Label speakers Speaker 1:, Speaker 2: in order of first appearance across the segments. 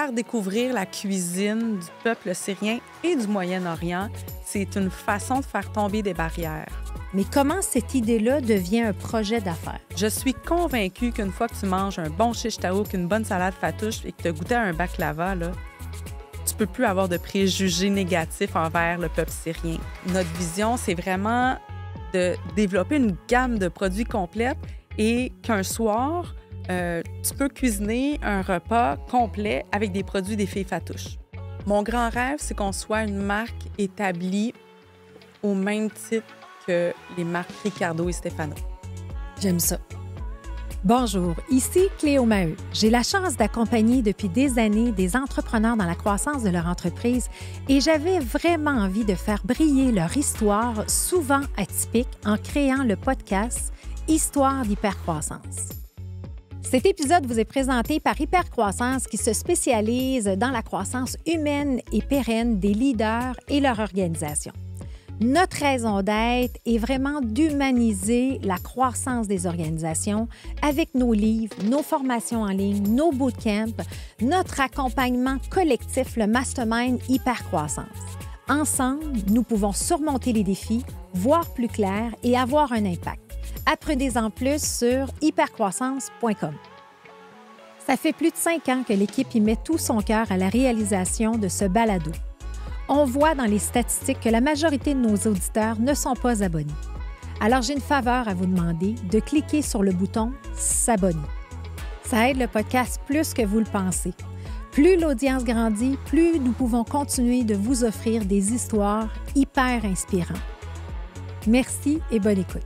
Speaker 1: faire découvrir la cuisine du peuple syrien et du Moyen-Orient, c'est une façon de faire tomber des barrières.
Speaker 2: Mais comment cette idée-là devient un projet d'affaires?
Speaker 1: Je suis convaincue qu'une fois que tu manges un bon shish taouk, une bonne salade fatouche et que tu as goûté à un baklava, là, tu peux plus avoir de préjugés négatifs envers le peuple syrien. Notre vision, c'est vraiment de développer une gamme de produits complète et qu'un soir, tu peux cuisiner un repas complet avec des produits des filles fatouches. Mon grand rêve, c'est qu'on soit une marque établie au même titre que les marques Ricardo et Stefano.
Speaker 2: J'aime ça. Bonjour, ici Cléo Maheu. J'ai la chance d'accompagner depuis des années des entrepreneurs dans la croissance de leur entreprise et j'avais vraiment envie de faire briller leur histoire, souvent atypique, en créant le podcast Histoire d'hypercroissance. Cet épisode vous est présenté par Hypercroissance qui se spécialise dans la croissance humaine et pérenne des leaders et leur organisation. Notre raison d'être est vraiment d'humaniser la croissance des organisations avec nos livres, nos formations en ligne, nos bootcamps, notre accompagnement collectif, le Mastermind Hypercroissance. Ensemble, nous pouvons surmonter les défis, voir plus clair et avoir un impact. Apprenez-en plus sur hypercroissance.com. Ça fait plus de 5 ans que l'équipe y met tout son cœur à la réalisation de ce balado. On voit dans les statistiques que la majorité de nos auditeurs ne sont pas abonnés. Alors, j'ai une faveur à vous demander de cliquer sur le bouton « S'abonner ». Ça aide le podcast plus que vous le pensez. Plus l'audience grandit, plus nous pouvons continuer de vous offrir des histoires hyper inspirantes. Merci et bonne écoute.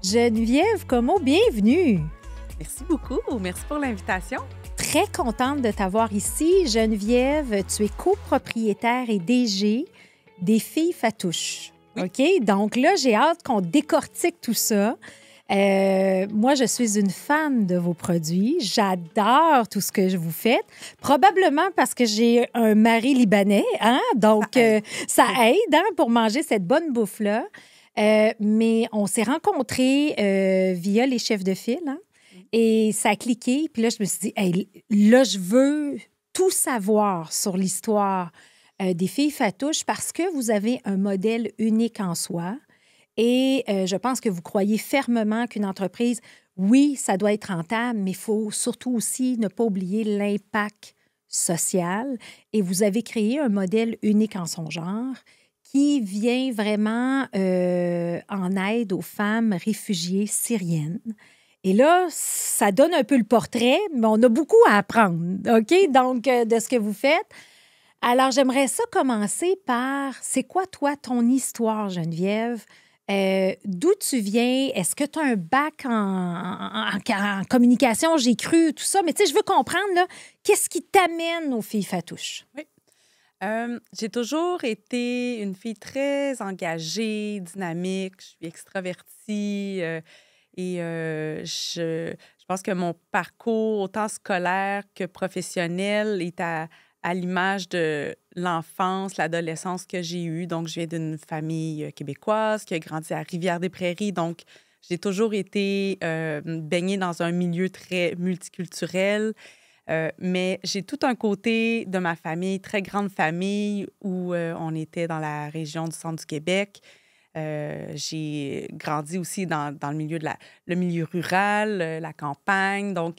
Speaker 2: Geneviève Comeau, bienvenue!
Speaker 1: Merci beaucoup. Merci pour l'invitation.
Speaker 2: Très contente de t'avoir ici. Geneviève, tu es copropriétaire et DG des Filles Fatouches.
Speaker 1: Oui.
Speaker 2: OK? Donc là, j'ai hâte qu'on décortique tout ça. Moi, je suis une fan de vos produits. J'adore tout ce que vous faites. Probablement parce que j'ai un mari libanais, hein? Donc, ça aide hein, pour manger cette bonne bouffe-là. Mais on s'est rencontrés via les chefs de file, hein? Et ça a cliqué. Puis là, je me suis dit, hey, là, je veux tout savoir sur l'histoire des Filles Fatouches parce que vous avez un modèle unique en soi. Et je pense que vous croyez fermement qu'une entreprise, oui, ça doit être rentable, mais il faut surtout aussi ne pas oublier l'impact social. Et vous avez créé un modèle unique en son genre qui vient vraiment en aide aux femmes réfugiées syriennes. Et là, ça donne un peu le portrait, mais on a beaucoup à apprendre, OK? Donc, de ce que vous faites. Alors, j'aimerais ça commencer par, c'est quoi, toi, ton histoire, Geneviève? D'où tu viens? Est-ce que tu as un bac en communication? J'ai cru, tout ça. Mais tu sais, je veux comprendre, là, qu'est-ce qui t'amène aux Filles Fatouches?
Speaker 1: Oui. J'ai toujours été une fille très engagée, dynamique. Je suis extravertie. Je pense que mon parcours, autant scolaire que professionnel, est à l'image de l'enfance, l'adolescence que j'ai eue. Donc, je viens d'une famille québécoise qui a grandi à Rivière-des-Prairies. Donc, j'ai toujours été baignée dans un milieu très multiculturel. Mais j'ai tout un côté de ma famille, très grande famille, où on était dans la région du centre du Québec. J'ai grandi aussi dans le milieu le milieu rural, la campagne. Donc,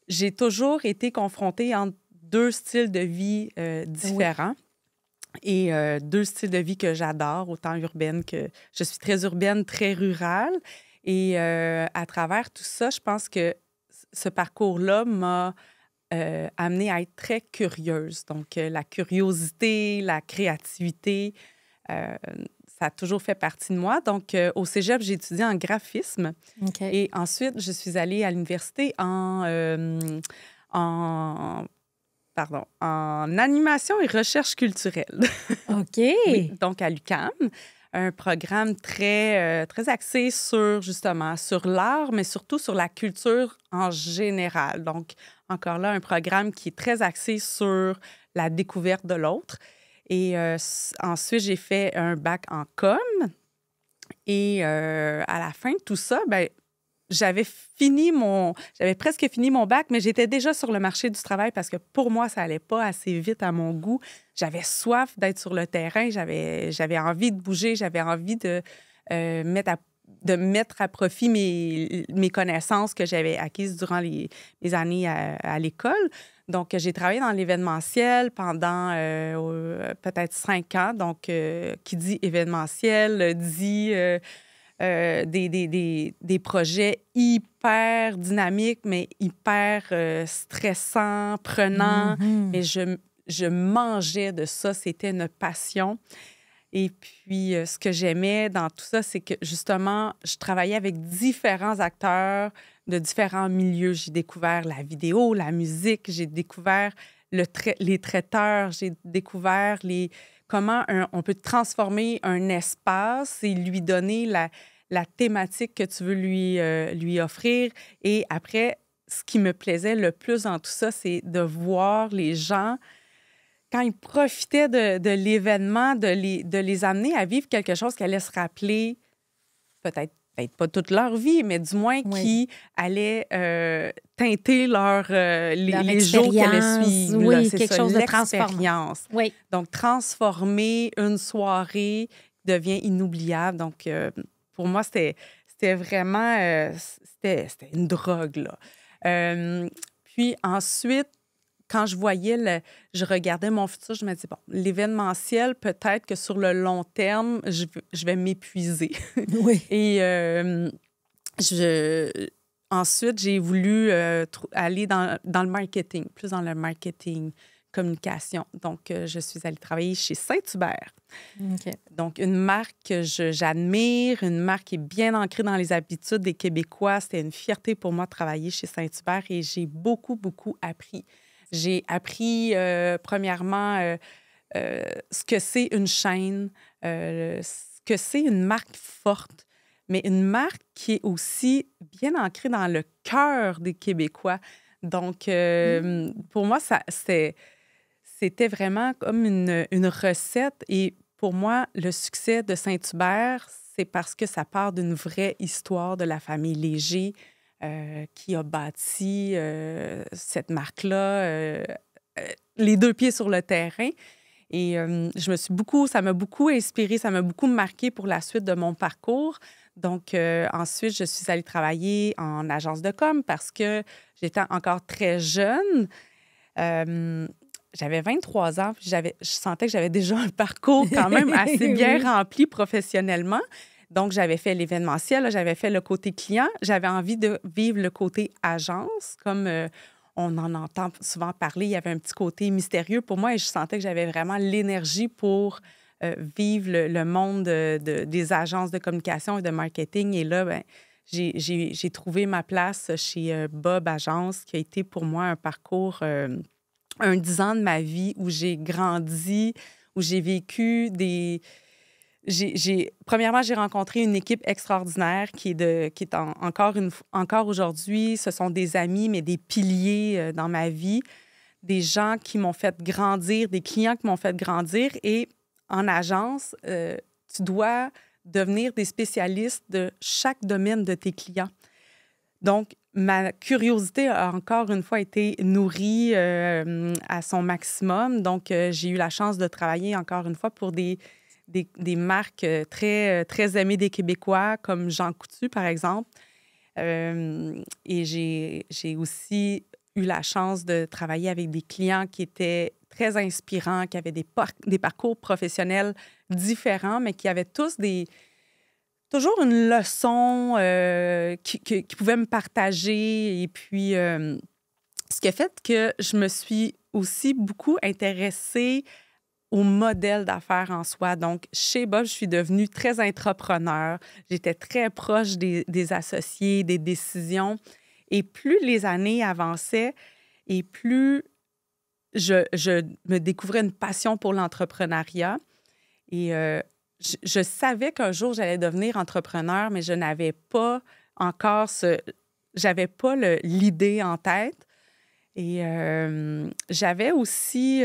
Speaker 1: j'ai toujours été confrontée entre deux styles de vie différents. Oui. Et deux styles de vie que j'adore, autant urbaine que... Je suis très urbaine, très rurale. Et à travers tout ça, je pense que ce parcours-là m'a amenée à être très curieuse. Donc, la curiosité, la créativité... ça a toujours fait partie de moi. Donc, au cégep, j'ai étudié en graphisme.
Speaker 2: Okay.
Speaker 1: Et ensuite, je suis allée à l'université en animation et recherche culturelle.
Speaker 2: OK.
Speaker 1: Oui, donc, à l'UQAM, un programme très axé sur, justement, sur l'art, mais surtout sur la culture en général. Donc, encore là, un programme qui est très axé sur la découverte de l'autre. Et ensuite, j'ai fait un bac en com. Et à la fin de tout ça, bien, j'avais presque fini mon bac, mais j'étais déjà sur le marché du travail parce que pour moi, ça allait pas assez vite à mon goût. J'avais soif d'être sur le terrain, j'avais envie de bouger, j'avais envie de mettre à profit mes connaissances que j'avais acquises durant les années à l'école. Donc, j'ai travaillé dans l'événementiel pendant peut-être 5 ans. Donc, qui dit événementiel dit des projets hyper dynamiques, mais hyper stressants, prenants. Mais je mangeais de ça. C'était une passion. Et puis, ce que j'aimais dans tout ça, c'est que, justement, je travaillais avec différents acteurs de différents milieux. J'ai découvert la vidéo, la musique, j'ai découvert les traiteurs, j'ai découvert comment on peut transformer un espace et lui donner la thématique que tu veux lui offrir. Et après, ce qui me plaisait le plus dans tout ça, c'est de voir les gens, quand ils profitaient de l'événement, de les amener à vivre quelque chose qui allait se rappeler, peut-être pas toute leur vie, mais du moins qui allait teinter les jours qui allaient suivre.
Speaker 2: Oui,
Speaker 1: c'est
Speaker 2: quelque
Speaker 1: ça,
Speaker 2: chose de
Speaker 1: transformant.
Speaker 2: Oui.
Speaker 1: Donc, transformer une soirée qui devient inoubliable. Donc, pour moi, c'était vraiment... c'était une drogue, là. Puis ensuite, quand je regardais mon futur, je me disais, bon, l'événementiel, peut-être que sur le long terme, je vais m'épuiser.
Speaker 2: Oui.
Speaker 1: Et ensuite, j'ai voulu aller dans le marketing, plus dans le marketing, communication. Donc, je suis allée travailler chez Saint-Hubert.
Speaker 2: OK.
Speaker 1: Donc, une marque que j'admire, une marque qui est bien ancrée dans les habitudes des Québécois. C'était une fierté pour moi de travailler chez Saint-Hubert et j'ai beaucoup, beaucoup appris. J'ai appris, premièrement, ce que c'est une chaîne, ce que c'est une marque forte, mais une marque qui est aussi bien ancrée dans le cœur des Québécois. Donc, pour moi, c'était vraiment comme une recette. Et pour moi, le succès de Saint-Hubert, c'est parce que ça part d'une vraie histoire de la famille Léger, qui a bâti cette marque-là, les 2 pieds sur le terrain. Et ça m'a beaucoup inspirée, ça m'a beaucoup marqué pour la suite de mon parcours. Donc, ensuite, je suis allée travailler en agence de com parce que j'étais encore très jeune. J'avais 23 ans, puis je sentais que j'avais déjà un parcours quand même assez bien rempli professionnellement. Donc, j'avais fait l'événementiel, j'avais fait le côté client. J'avais envie de vivre le côté agence, comme on en entend souvent parler. Il y avait un petit côté mystérieux pour moi et je sentais que j'avais vraiment l'énergie pour vivre le monde des agences de communication et de marketing. Et là, ben, j'ai trouvé ma place chez Bob Agence, qui a été pour moi un parcours, un 10 ans de ma vie où j'ai grandi, où j'ai vécu Premièrement, j'ai rencontré une équipe extraordinaire qui est encore aujourd'hui. Ce sont des amis, mais des piliers dans ma vie. Des gens qui m'ont fait grandir, des clients qui m'ont fait grandir. Et en agence, tu dois devenir des spécialistes de chaque domaine de tes clients. Donc, ma curiosité a encore une fois été nourrie à son maximum. Donc, j'ai eu la chance de travailler encore une fois pour des marques très, très aimées des Québécois, comme Jean Coutu, par exemple. Et j'ai aussi eu la chance de travailler avec des clients qui étaient très inspirants, qui avaient des parcours professionnels différents, mais qui avaient tous toujours une leçon qu'ils pouvaient me partager. Et puis, ce qui a fait que je me suis aussi beaucoup intéressée au modèle d'affaires en soi. Donc, chez Bob, je suis devenue très entrepreneur. J'étais très proche des associés, des décisions. Et plus les années avançaient et plus je me découvrais une passion pour l'entrepreneuriat. Et je savais qu'un jour, j'allais devenir entrepreneur, mais je n'avais pas encore j'avais pas l'idée en tête. Et j'avais aussi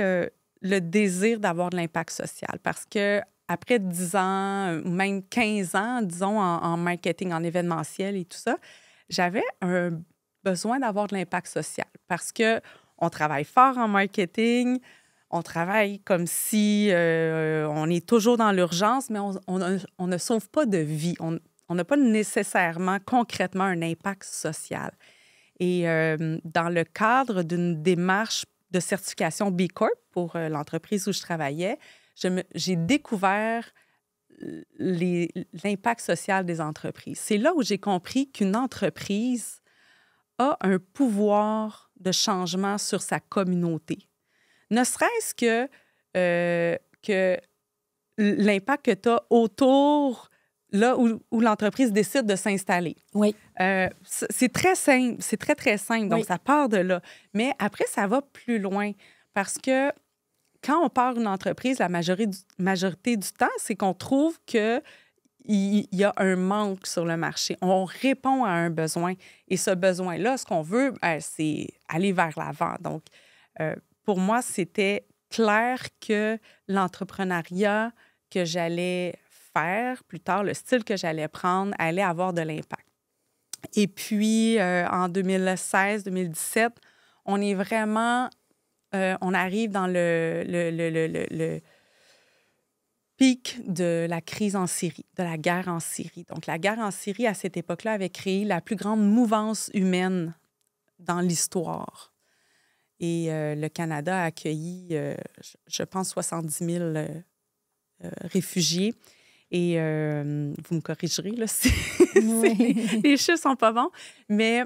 Speaker 1: le désir d'avoir de l'impact social parce que après 10 ans, même 15 ans, disons, en marketing, en événementiel et tout ça, j'avais un besoin d'avoir de l'impact social parce qu'on travaille fort en marketing, on travaille comme si on est toujours dans l'urgence, mais on ne sauve pas de vie. On n'a pas nécessairement, concrètement, un impact social. Et dans le cadre d'une démarche de certification B Corp pour l'entreprise où je travaillais, j'ai découvert l'impact social des entreprises. C'est là où j'ai compris qu'une entreprise a un pouvoir de changement sur sa communauté. Ne serait-ce que l'impact que tu as autour, là où l'entreprise décide de s'installer.
Speaker 2: Oui.
Speaker 1: C'est très simple, c'est très, très simple. Donc, ça part de là. Mais après, ça va plus loin parce que quand on part une entreprise, la majorité du temps, c'est qu'on trouve qu'il y a un manque sur le marché. On répond à un besoin. Et ce besoin-là, ce qu'on veut, c'est aller vers l'avant. Donc, pour moi, c'était clair que l'entrepreneuriat que j'allais faire plus tard, le style que j'allais prendre, allait avoir de l'impact. Et puis, en 2016-2017, on est vraiment... on arrive dans le pic de la crise en Syrie, de la guerre en Syrie. Donc, la guerre en Syrie, à cette époque-là, avait créé la plus grande mouvance humaine dans l'histoire. Et le Canada a accueilli, je pense, 70 000 réfugiés. Et vous me corrigerez, là, les chiffres sont pas bons, mais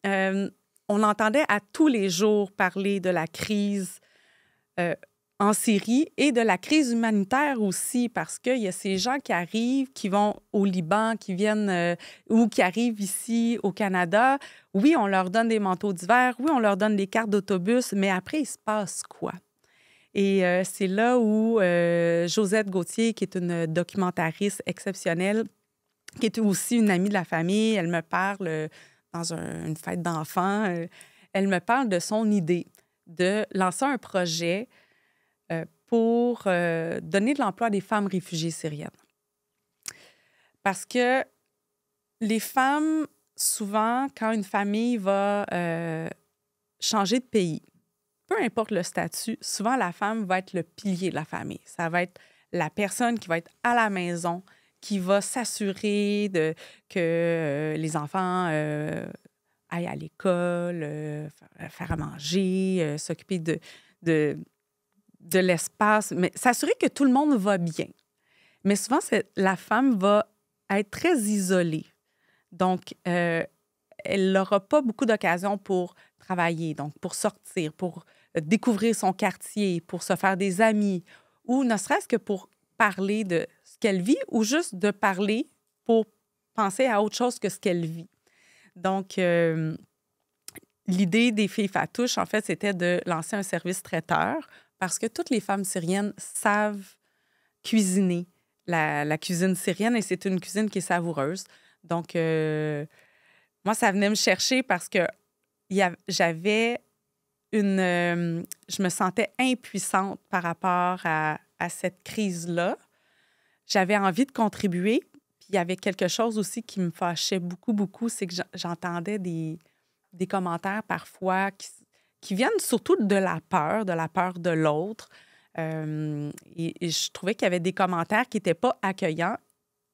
Speaker 1: on entendait à tous les jours parler de la crise en Syrie et de la crise humanitaire aussi, parce qu'il y a ces gens qui arrivent, qui vont au Liban, qui viennent ou qui arrivent ici au Canada. Oui, on leur donne des manteaux d'hiver, oui, on leur donne des cartes d'autobus, mais après, il se passe quoi? Et c'est là où Josette Gauthier, qui est une documentariste exceptionnelle, qui est aussi une amie de la famille, elle me parle dans une fête d'enfants, elle me parle de son idée de lancer un projet pour donner de l'emploi à des femmes réfugiées syriennes. Parce que les femmes, souvent, quand une famille va changer de pays, peu importe le statut, souvent la femme va être le pilier de la famille. Ça va être la personne qui va être à la maison, qui va s'assurer que les enfants aillent à l'école, faire à manger, s'occuper de l'espace, mais s'assurer que tout le monde va bien. Mais souvent, la femme va être très isolée. Donc, elle n'aura pas beaucoup d'occasions pour travailler, donc pour sortir, pour découvrir son quartier, pour se faire des amis, ou ne serait-ce que pour parler de ce qu'elle vit ou juste de parler pour penser à autre chose que ce qu'elle vit. Donc, l'idée des filles Fatouches, en fait, c'était de lancer un service traiteur parce que toutes les femmes syriennes savent cuisiner la cuisine syrienne et c'est une cuisine qui est savoureuse. Donc, moi, ça venait me chercher parce que j'avais je me sentais impuissante par rapport à cette crise-là. J'avais envie de contribuer. Puis il y avait quelque chose aussi qui me fâchait beaucoup, beaucoup, c'est que j'entendais des commentaires parfois qui viennent surtout de la peur de l'autre. Et je trouvais qu'il y avait des commentaires qui n'étaient pas accueillants.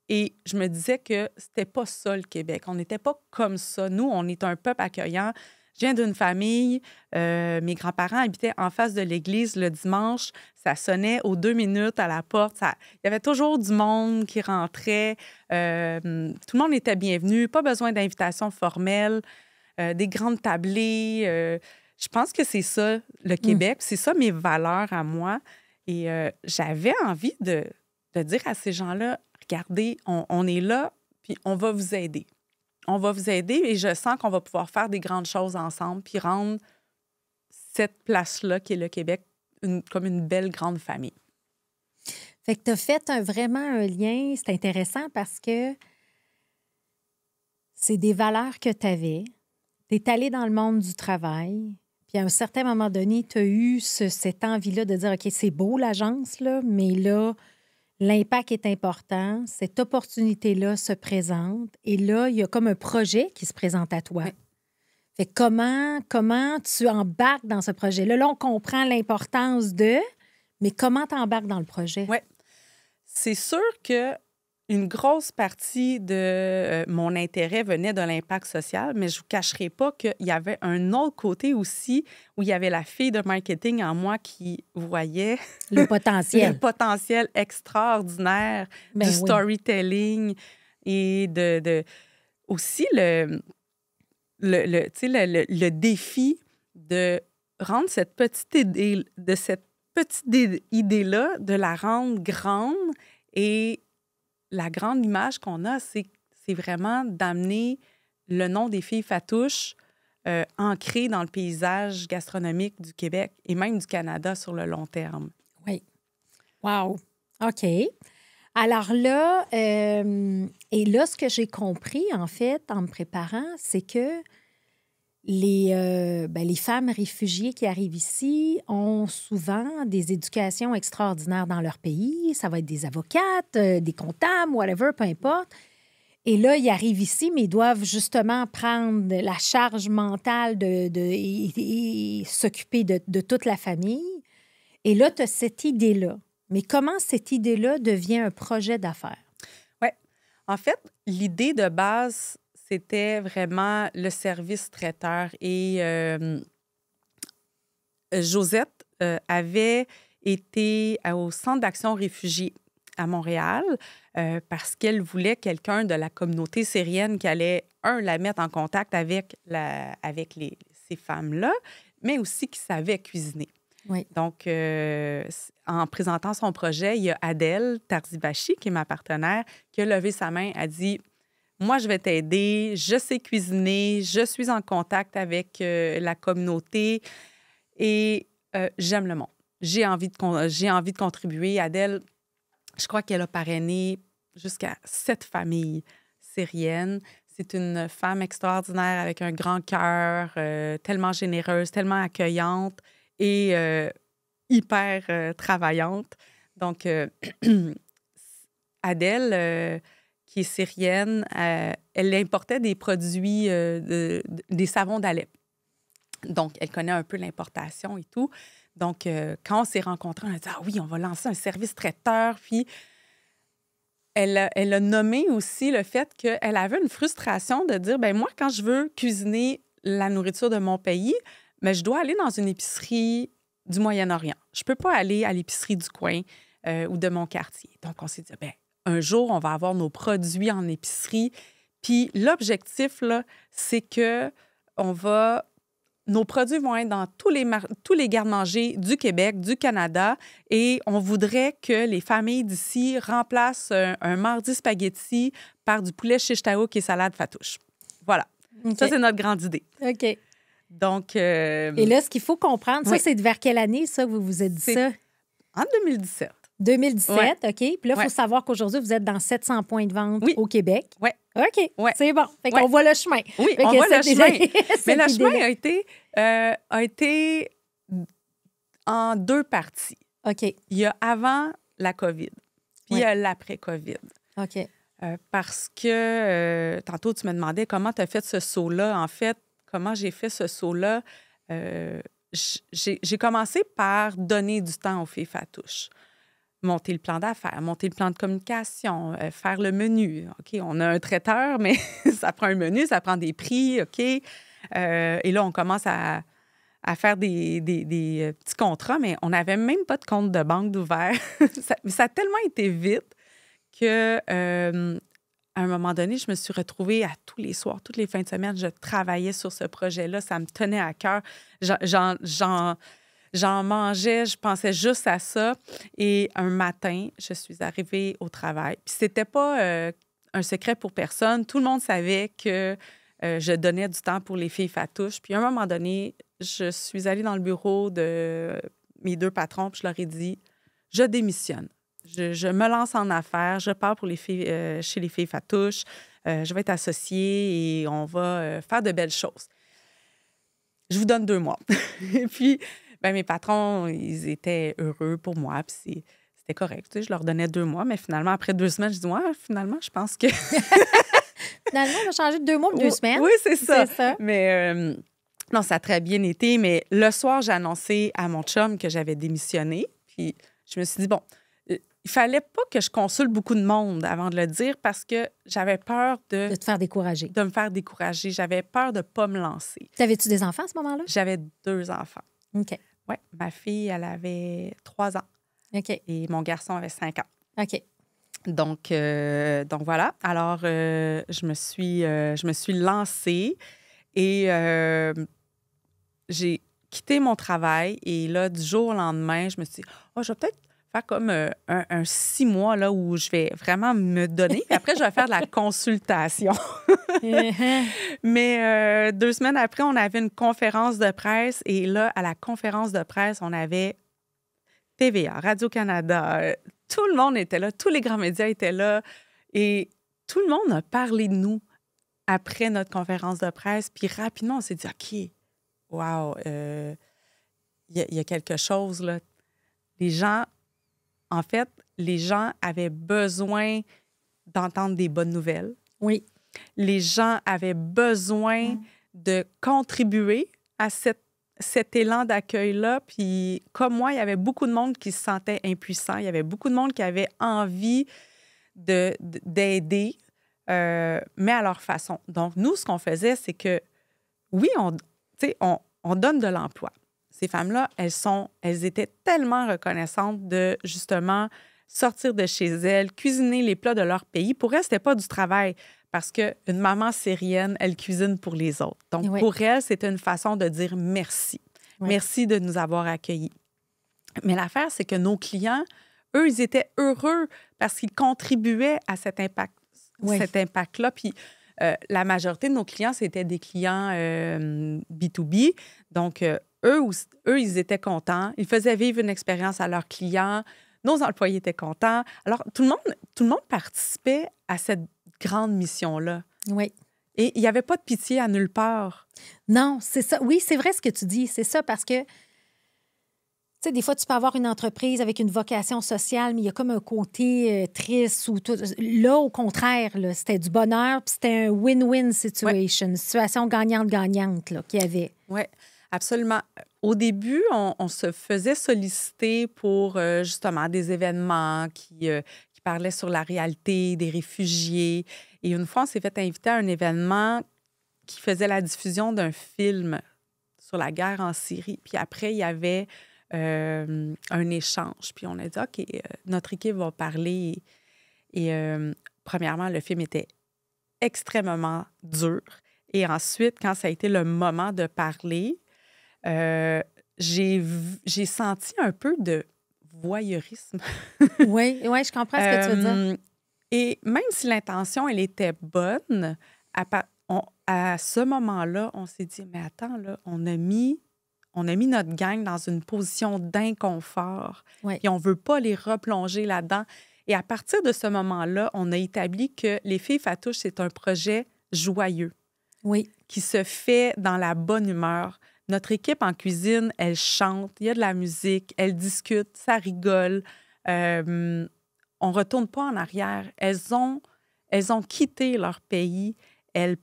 Speaker 1: Et je me disais que c'était pas ça, le Québec. On n'était pas comme ça. Nous, on est un peuple accueillant. Je viens d'une famille. Mes grands-parents habitaient en face de l'église le dimanche. Ça sonnait aux 2 minutes à la porte. Il y avait toujours du monde qui rentrait. Tout le monde était bienvenu. Pas besoin d'invitation formelle. Des grandes tablées. Je pense que c'est ça, le Québec. C'est ça, mes valeurs à moi. Et j'avais envie de dire à ces gens-là, regardez, on est là, puis on va vous aider. On va vous aider et je sens qu'on va pouvoir faire des grandes choses ensemble puis rendre cette place-là, qui est le Québec, comme une belle grande famille.
Speaker 2: Fait que tu as fait vraiment un lien. C'est intéressant parce que c'est des valeurs que tu avais. Tu es allé dans le monde du travail. Puis à un certain moment donné, tu as eu cette envie-là de dire, OK, c'est beau l'agence, là, mais là, l'impact est important, cette opportunité-là se présente et là, il y a comme un projet qui se présente à toi.
Speaker 1: Oui.
Speaker 2: Fait que comment tu embarques dans ce projet-là? Là, on comprend l'importance mais comment tu embarques dans le projet?
Speaker 1: Oui. C'est sûr que une grosse partie de mon intérêt venait de l'impact social, mais je ne vous cacherai pas qu'il y avait un autre côté aussi où il y avait la fille de marketing en moi qui voyait
Speaker 2: Le potentiel.
Speaker 1: le potentiel extraordinaire
Speaker 2: Ben
Speaker 1: du
Speaker 2: oui.
Speaker 1: storytelling et aussi le défi de rendre cette petite idée-là, de la rendre grande. Et la grande image qu'on a, c'est vraiment d'amener le nom des filles Fatouche ancré dans le paysage gastronomique du Québec et même du Canada sur le long terme.
Speaker 2: Oui. Wow. OK. Alors là, et là, ce que j'ai compris, en fait, en me préparant, c'est que les femmes réfugiées qui arrivent ici ont souvent des éducations extraordinaires dans leur pays. Ça va être des avocates, des comptables, whatever, peu importe. Et là, ils arrivent ici, mais ils doivent justement prendre la charge mentale et s'occuper de toute la famille. Et là, tu as cette idée-là. Mais comment cette idée-là devient un projet d'affaires?
Speaker 1: Oui. En fait, l'idée de base, c'était vraiment le service traiteur. Et Josette avait été au Centre d'action réfugiés à Montréal parce qu'elle voulait quelqu'un de la communauté syrienne qui allait, la mettre en contact avec ces femmes-là, mais aussi qui savait cuisiner.
Speaker 2: Oui.
Speaker 1: Donc, en présentant son projet, il y a Adèle Tarzibachi, qui est ma partenaire, qui a levé sa main, a dit « Moi, je vais t'aider, je sais cuisiner, je suis en contact avec la communauté et j'aime le monde. J'ai envie de contribuer. » Adèle, je crois qu'elle a parrainé jusqu'à 7 familles syriennes. C'est une femme extraordinaire avec un grand cœur, tellement généreuse, tellement accueillante et hyper travaillante. Donc, Adèle, qui est syrienne, elle importait des produits, des savons d'Alep. Donc, elle connaît un peu l'importation et tout. Donc, quand on s'est rencontrés, on a dit « Ah oui, on va lancer un service traiteur. » Puis, elle a nommé aussi le fait qu'elle avait une frustration de dire « Bien, moi, quand je veux cuisiner la nourriture de mon pays, mais je dois aller dans une épicerie du Moyen-Orient. Je ne peux pas aller à l'épicerie du coin ou de mon quartier. » Donc, on s'est dit « Bien, un jour, on va avoir nos produits en épicerie. » Puis l'objectif, là, c'est que nos produits vont être dans tous les garde-manger du Québec, du Canada, et on voudrait que les familles d'ici remplacent un mardi spaghetti par du poulet shish taouk et salade fatouche. Voilà. Okay. Ça, c'est notre grande idée.
Speaker 2: OK.
Speaker 1: Donc...
Speaker 2: Et là, ce qu'il faut comprendre, ça, c'est vers quelle année, ça, vous vous êtes dit ça?
Speaker 1: En 2017.
Speaker 2: 2017, OK. Puis là, il faut savoir qu'aujourd'hui, vous êtes dans 700 points de vente au Québec.
Speaker 1: Oui.
Speaker 2: OK. C'est bon. Fait qu'on voit le chemin.
Speaker 1: Oui, on voit le chemin. Mais le chemin a été en 2 parties.
Speaker 2: OK.
Speaker 1: Il y a avant la COVID, puis il y a l'après-COVID.
Speaker 2: OK.
Speaker 1: Parce que, tantôt, tu me demandais comment tu as fait ce saut-là. En fait, comment j'ai fait ce saut-là? J'ai commencé par donner du temps aux filles Fatouche. Monter le plan d'affaires, monter le plan de communication, faire le menu. OK, on a un traiteur, mais ça prend un menu, ça prend des prix, OK? Et là, on commence à faire des petits contrats, mais on n'avait même pas de compte de banque d'ouvert. ça a tellement été vite que à un moment donné, je me suis retrouvée à tous les soirs, toutes les fins de semaine, je travaillais sur ce projet-là. Ça me tenait à cœur. J'en mangeais, je pensais juste à ça. Et un matin, je suis arrivée au travail. Puis c'était pas un secret pour personne. Tout le monde savait que je donnais du temps pour les filles Fatouche. Puis à un moment donné, je suis allée dans le bureau de mes 2 patrons, puis je leur ai dit, je démissionne. Je me lance en affaires, je pars pour les filles, chez les filles Fatouche, je vais être associée et on va faire de belles choses. Je vous donne 2 mois. Et puis, mes patrons, ils étaient heureux pour moi. Puis c'était correct. Tu sais, je leur donnais 2 mois, mais finalement, après 2 semaines, je dis, ouais, finalement, je pense que...
Speaker 2: Finalement, on a changé de 2 mois pour 2 semaines.
Speaker 1: Oui, c'est ça.
Speaker 2: C'est ça.
Speaker 1: Mais non, ça a très bien été. Mais le soir, j'ai annoncé à mon chum que j'avais démissionné. Puis je me suis dit, bon, il fallait pas que je consulte beaucoup de monde avant de le dire parce que j'avais peur
Speaker 2: De te faire décourager.
Speaker 1: de me faire décourager. J'avais peur de pas me lancer.
Speaker 2: T'avais-tu des enfants à ce moment-là?
Speaker 1: J'avais 2 enfants.
Speaker 2: OK.
Speaker 1: Oui, ma fille, elle avait 3 ans
Speaker 2: OK.
Speaker 1: et mon garçon avait 5 ans.
Speaker 2: OK.
Speaker 1: Donc voilà. Alors, je me suis lancée et j'ai quitté mon travail. Et là, du jour au lendemain, je me suis dit, oh, je vais peut-être faire comme un 6 mois là, où je vais vraiment me donner. Puis après, je vais faire de la consultation. Mais 2 semaines après, on avait une conférence de presse. Et là, à la conférence de presse, on avait TVA, Radio-Canada, tout le monde était là, tous les grands médias étaient là. Et tout le monde a parlé de nous après notre conférence de presse. Puis rapidement, on s'est dit, OK, wow, il y a quelque chose, là. Les gens avaient besoin d'entendre des bonnes nouvelles.
Speaker 2: Oui.
Speaker 1: Les gens avaient besoin de contribuer à cet élan d'accueil-là. Puis, comme moi, il y avait beaucoup de monde qui se sentait impuissant. Il y avait beaucoup de monde qui avait envie d'aider, mais à leur façon. Donc, nous, ce qu'on faisait, c'est que, oui, on donne de l'emploi. Ces femmes-là, elles étaient tellement reconnaissantes de, justement, sortir de chez elles, cuisiner les plats de leur pays. Pour elles, c'était pas du travail. Parce qu'une maman syrienne, elle cuisine pour les autres. Donc,
Speaker 2: oui.
Speaker 1: Pour elle, c'était une façon de dire merci.
Speaker 2: Oui.
Speaker 1: Merci de nous avoir accueillis. Mais l'affaire, c'est que nos clients, eux, ils étaient heureux parce qu'ils contribuaient à cet impact-là. Puis, la majorité de nos clients, c'était des clients B2B. Donc, eux, ils étaient contents. Ils faisaient vivre une expérience à leurs clients. Nos employés étaient contents. Alors, tout le monde participait à cette grande mission-là.
Speaker 2: Oui.
Speaker 1: Et il n'y avait pas de pitié à nulle part.
Speaker 2: Non, c'est ça. Oui, c'est vrai ce que tu dis. C'est ça parce que, tu sais, des fois, tu peux avoir une entreprise avec une vocation sociale, mais il y a comme un côté triste ou tout. Là, au contraire, là, c'était du bonheur, puis c'était un win-win situation, une situation gagnante-gagnante là, qu'il y avait.
Speaker 1: Oui, absolument. Au début, on se faisait solliciter pour justement des événements qui parlaient sur la réalité des réfugiés. Et une fois, on s'est fait inviter à un événement qui faisait la diffusion d'un film sur la guerre en Syrie. Puis après, il y avait un échange. Puis on a dit, OK, notre équipe va parler. Et premièrement, le film était extrêmement dur. Et ensuite, quand ça a été le moment de parler, j'ai senti un peu de voyeurisme.
Speaker 2: Oui, je comprends ce que tu veux dire.
Speaker 1: Et même si l'intention, elle était bonne, à ce moment-là, on s'est dit, mais attends, là, on a mis notre gang dans une position d'inconfort.
Speaker 2: Oui.
Speaker 1: Et on ne veut pas les replonger là-dedans. Et à partir de ce moment-là, on a établi que Les Filles Fatouches, c'est un projet joyeux.
Speaker 2: Oui.
Speaker 1: Qui se fait dans la bonne humeur. Notre équipe en cuisine, elle chante, il y a de la musique, elle discute, ça rigole. On ne retourne pas en arrière. Elles ont quitté leur pays. Elles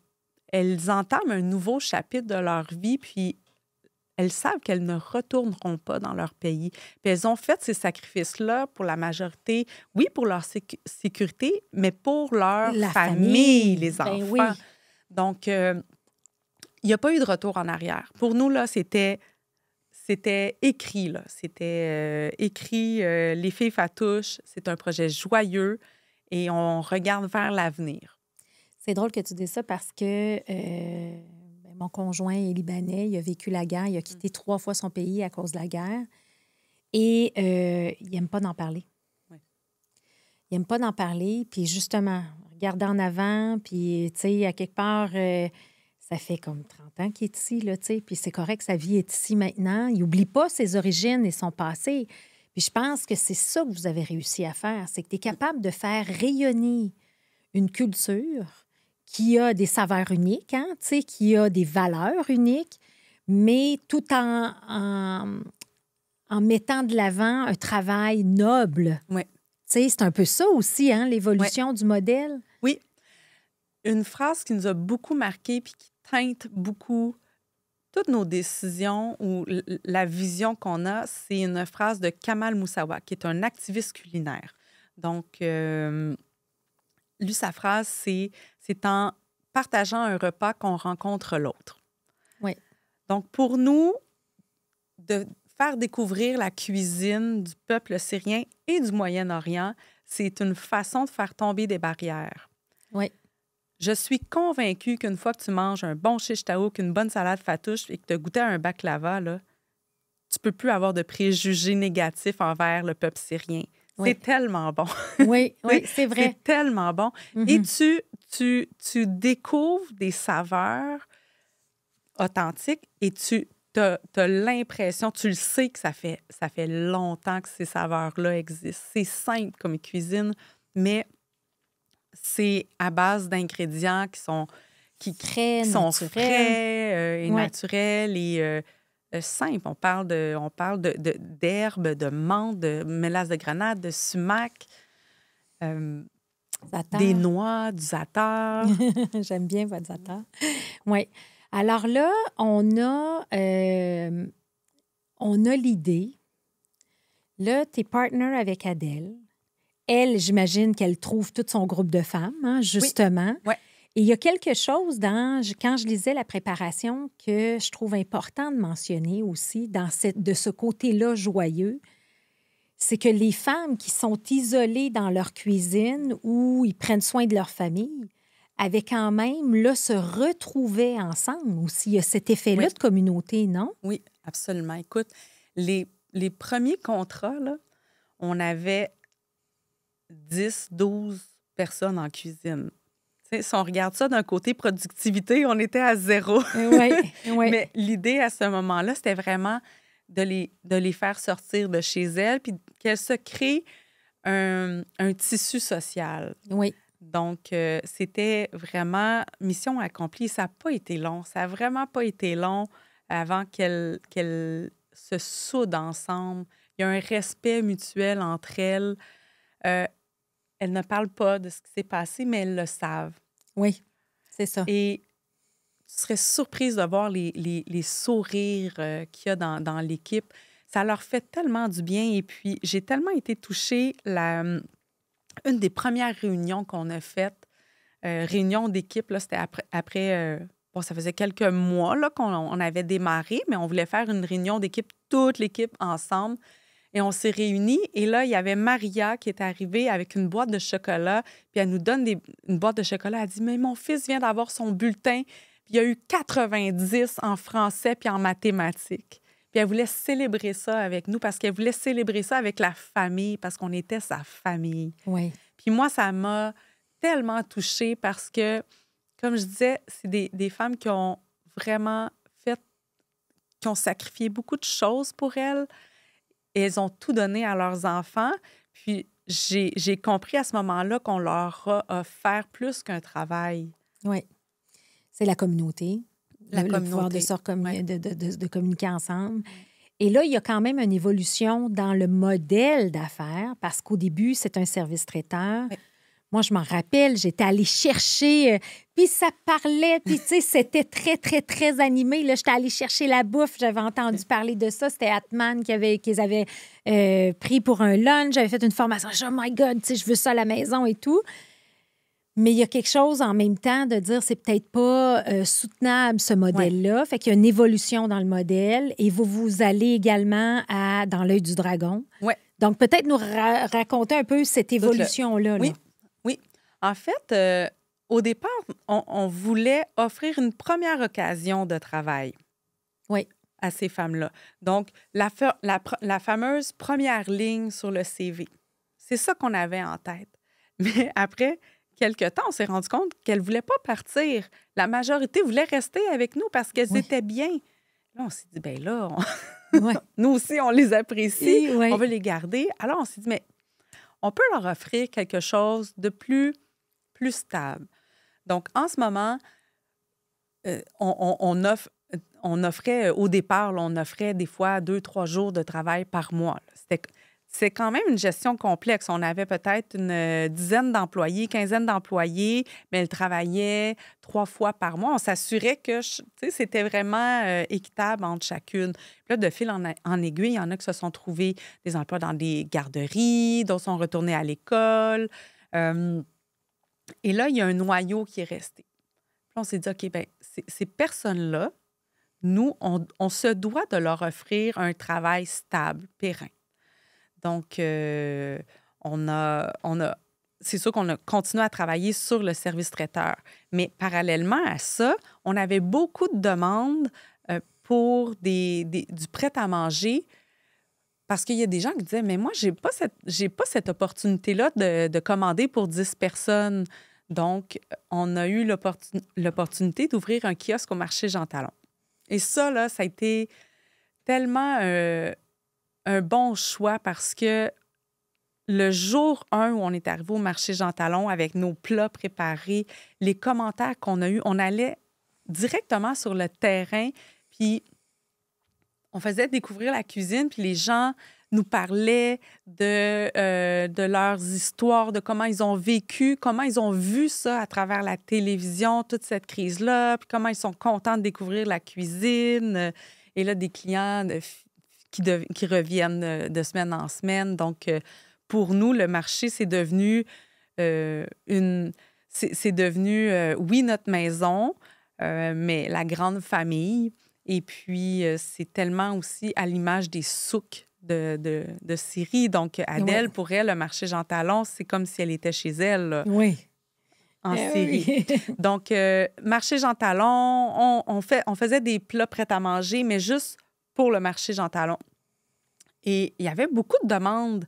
Speaker 1: entament un nouveau chapitre de leur vie, puis elles savent qu'elles ne retourneront pas dans leur pays. Puis elles ont fait ces sacrifices-là pour la majorité, oui, pour leur sécurité, mais pour leur famille, les enfants.
Speaker 2: Ben oui.
Speaker 1: Donc, il n'y a pas eu de retour en arrière. Pour nous, là, c'était écrit, là. C'était écrit, Les Filles Fatouches, c'est un projet joyeux et on regarde vers l'avenir.
Speaker 2: C'est drôle que tu dises ça parce que mon conjoint est libanais, il a vécu la guerre, il a quitté 3 fois son pays à cause de la guerre et il n'aime pas d'en parler.
Speaker 1: Oui.
Speaker 2: Il n'aime pas d'en parler, puis justement, regarder en avant, puis, tu sais, à quelque part... ça fait comme 30 ans qu'il est ici, là, tu sais, puis c'est correct, sa vie est ici maintenant. Il n'oublie pas ses origines et son passé. Puis je pense que c'est ça que vous avez réussi à faire, c'est que tu es capable de faire rayonner une culture qui a des saveurs uniques, hein, tu sais, qui a des valeurs uniques, mais tout en en mettant de l'avant un travail noble.
Speaker 1: Oui.
Speaker 2: Tu sais, c'est un peu ça aussi, hein, l'évolution du modèle.
Speaker 1: Oui. Une phrase qui nous a beaucoup marqué puis qui teinte beaucoup toutes nos décisions ou la vision qu'on a, c'est une phrase de Kamal Moussawa, qui est un activiste culinaire. Donc, lui, sa phrase, c'est en partageant un repas qu'on rencontre l'autre.
Speaker 2: Oui.
Speaker 1: Donc, pour nous, de faire découvrir la cuisine du peuple syrien et du Moyen-Orient, c'est une façon de faire tomber des barrières.
Speaker 2: Oui.
Speaker 1: Je suis convaincue qu'une fois que tu manges un bon shish taouk, une bonne salade fatouche et que tu as goûté à un baklava, là, tu peux plus avoir de préjugés négatifs envers le peuple syrien.
Speaker 2: Oui.
Speaker 1: C'est tellement bon.
Speaker 2: Oui, oui, c'est vrai.
Speaker 1: C'est tellement bon. Et tu découvres des saveurs authentiques et tu as l'impression, tu le sais que ça fait longtemps que ces saveurs-là existent. C'est simple comme cuisine, mais c'est à base d'ingrédients qui sont frais et naturels et simples. On parle d'herbes, de menthe, de mélasse de grenade, de sumac, des noix, du za'atar.
Speaker 2: J'aime bien votre za'atar. Oui. Alors là, on a l'idée. Là, tu es partner avec Adèle. Elle, j'imagine qu'elle trouve tout son groupe de femmes, hein, justement.
Speaker 1: Oui. Ouais.
Speaker 2: Et il y a quelque chose quand je lisais la préparation que je trouve important de mentionner aussi de ce côté-là joyeux, c'est que les femmes qui sont isolées dans leur cuisine ou ils prennent soin de leur famille avaient quand même, là, se retrouver ensemble aussi. Il y a cet effet-là de communauté, non?
Speaker 1: Oui, absolument. Écoute, les premiers contrats, là, on avait 10, 12 personnes en cuisine. T'sais, si on regarde ça d'un côté productivité, on était à 0.
Speaker 2: Oui, oui.
Speaker 1: Mais l'idée à ce moment-là, c'était vraiment de les faire sortir de chez elles puis qu'elles se créent un tissu social.
Speaker 2: Oui.
Speaker 1: Donc, c'était vraiment mission accomplie. Ça n'a pas été long. Ça n'a vraiment pas été long avant qu'elles se soudent ensemble. Il y a un respect mutuel entre elles. Elles ne parlent pas de ce qui s'est passé, mais elles le savent.
Speaker 2: Oui, c'est ça.
Speaker 1: Et tu serais surprise de voir les sourires qu'il y a dans l'équipe. Ça leur fait tellement du bien. Et puis, j'ai tellement été touchée. Une des premières réunions qu'on a faites, réunion d'équipe, là, c'était après ça faisait quelques mois là, qu'on avait démarré, mais on voulait faire une réunion d'équipe, toute l'équipe ensemble. Et on s'est réunis. Et là, il y avait Maria qui est arrivée avec une boîte de chocolat. Puis elle nous donne une boîte de chocolat. Elle dit, mais mon fils vient d'avoir son bulletin. Puis il y a eu 90 en français puis en mathématiques. Puis elle voulait célébrer ça avec nous parce qu'elle voulait célébrer ça avec la famille, parce qu'on était sa famille.
Speaker 2: Oui.
Speaker 1: Puis moi, ça m'a tellement touchée parce que, comme je disais, c'est des femmes qui ont vraiment qui ont sacrifié beaucoup de choses pour elles. Et elles ont tout donné à leurs enfants. Puis j'ai compris à ce moment-là qu'on leur a offert plus qu'un travail.
Speaker 2: Oui. C'est la communauté. Le pouvoir de, de communiquer ensemble. Et là, il y a quand même une évolution dans le modèle d'affaires parce qu'au début, c'est un service traiteur. Oui. Moi, je m'en rappelle, j'étais allée chercher, puis ça parlait, puis tu sais, c'était très, très, très animé. Là, j'étais allée chercher la bouffe, j'avais entendu parler de ça. C'était Atman qu'ils avaient pris pour un lunch. J'avais fait une formation. Oh my God, tu sais, je veux ça à la maison et tout. Mais il y a quelque chose en même temps de dire c'est peut-être pas soutenable, ce modèle-là. Ouais. Fait qu'il y a une évolution dans le modèle et vous allez également dans l'œil du dragon.
Speaker 1: Ouais.
Speaker 2: Donc, peut-être nous raconter un peu cette évolution-là.
Speaker 1: Oui. Oui. En fait, au départ, on voulait offrir une première occasion de travail.
Speaker 2: Oui.
Speaker 1: À ces femmes-là. Donc, la fameuse première ligne sur le CV. C'est ça qu'on avait en tête. Mais après quelque temps, on s'est rendu compte qu'elles ne voulaient pas partir. La majorité voulait rester avec nous parce qu'elles étaient bien. Là, on s'est dit, bien là, nous aussi, on les apprécie, on veut les garder. Alors, on s'est dit, mais on peut leur offrir quelque chose de plus stable. Donc, en ce moment, on offre on offrait, au départ, là, on offrait des fois 2-3 jours de travail par mois. C'est quand même une gestion complexe. On avait peut-être une dizaine d'employés, quinzaine d'employés, mais elles travaillaient 3 fois par mois. On s'assurait que c'était vraiment équitable entre chacune. Puis là, de fil en aiguille, il y en a qui se sont trouvés des emplois dans des garderies, d'autres sont retournés à l'école. Et là, il y a un noyau qui est resté. Puis on s'est dit, OK, bien, ces personnes-là, nous, on se doit de leur offrir un travail stable, périn. Donc, c'est sûr qu'on a continué à travailler sur le service traiteur. Mais parallèlement à ça, on avait beaucoup de demandes pour du prêt-à-manger parce qu'il y a des gens qui disaient « Mais moi, j'ai pas cette opportunité-là de commander pour 10 personnes. » Donc, on a eu l'opportunité d'ouvrir un kiosque au marché Jean Talon. Et ça, là, ça a été tellement un bon choix parce que le jour 1 où on est arrivé au marché Jean Talon avec nos plats préparés, les commentaires qu'on a eus, on allait directement sur le terrain, puis on faisait découvrir la cuisine, puis les gens nous parlaient de leurs histoires, de comment ils ont vécu, comment ils ont vu ça à travers la télévision, toute cette crise-là, puis comment ils sont contents de découvrir la cuisine. Et là, des clients qui reviennent de semaine en semaine. Donc, pour nous, le marché, c'est devenu oui, notre maison, mais la grande famille. Et puis, c'est tellement aussi à l'image des souks de Syrie. Donc, Adèle, pour elle, le marché Jean Talon, c'est comme si elle était chez elle, là, en Syrie.
Speaker 2: Oui.
Speaker 1: Donc, marché Jean Talon, on faisait des plats prêts à manger, mais juste pour le marché Jean Talon. Et il y avait beaucoup de demandes.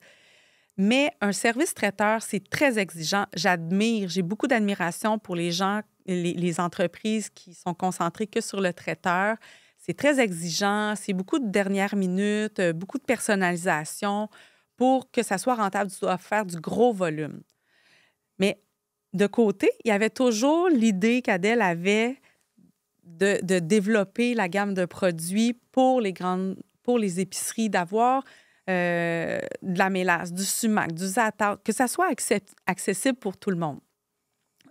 Speaker 1: Mais un service traiteur, c'est très exigeant. J'ai beaucoup d'admiration pour les gens, les entreprises qui sont concentrées que sur le traiteur. C'est très exigeant, c'est beaucoup de dernière minute, beaucoup de personnalisation. Pour que ça soit rentable, tu dois faire du gros volume. Mais de côté, il y avait toujours l'idée qu'Adèle avait de développer la gamme de produits pour les épiceries, d'avoir de la mélasse, du sumac, du za'atar, que ça soit accessible pour tout le monde.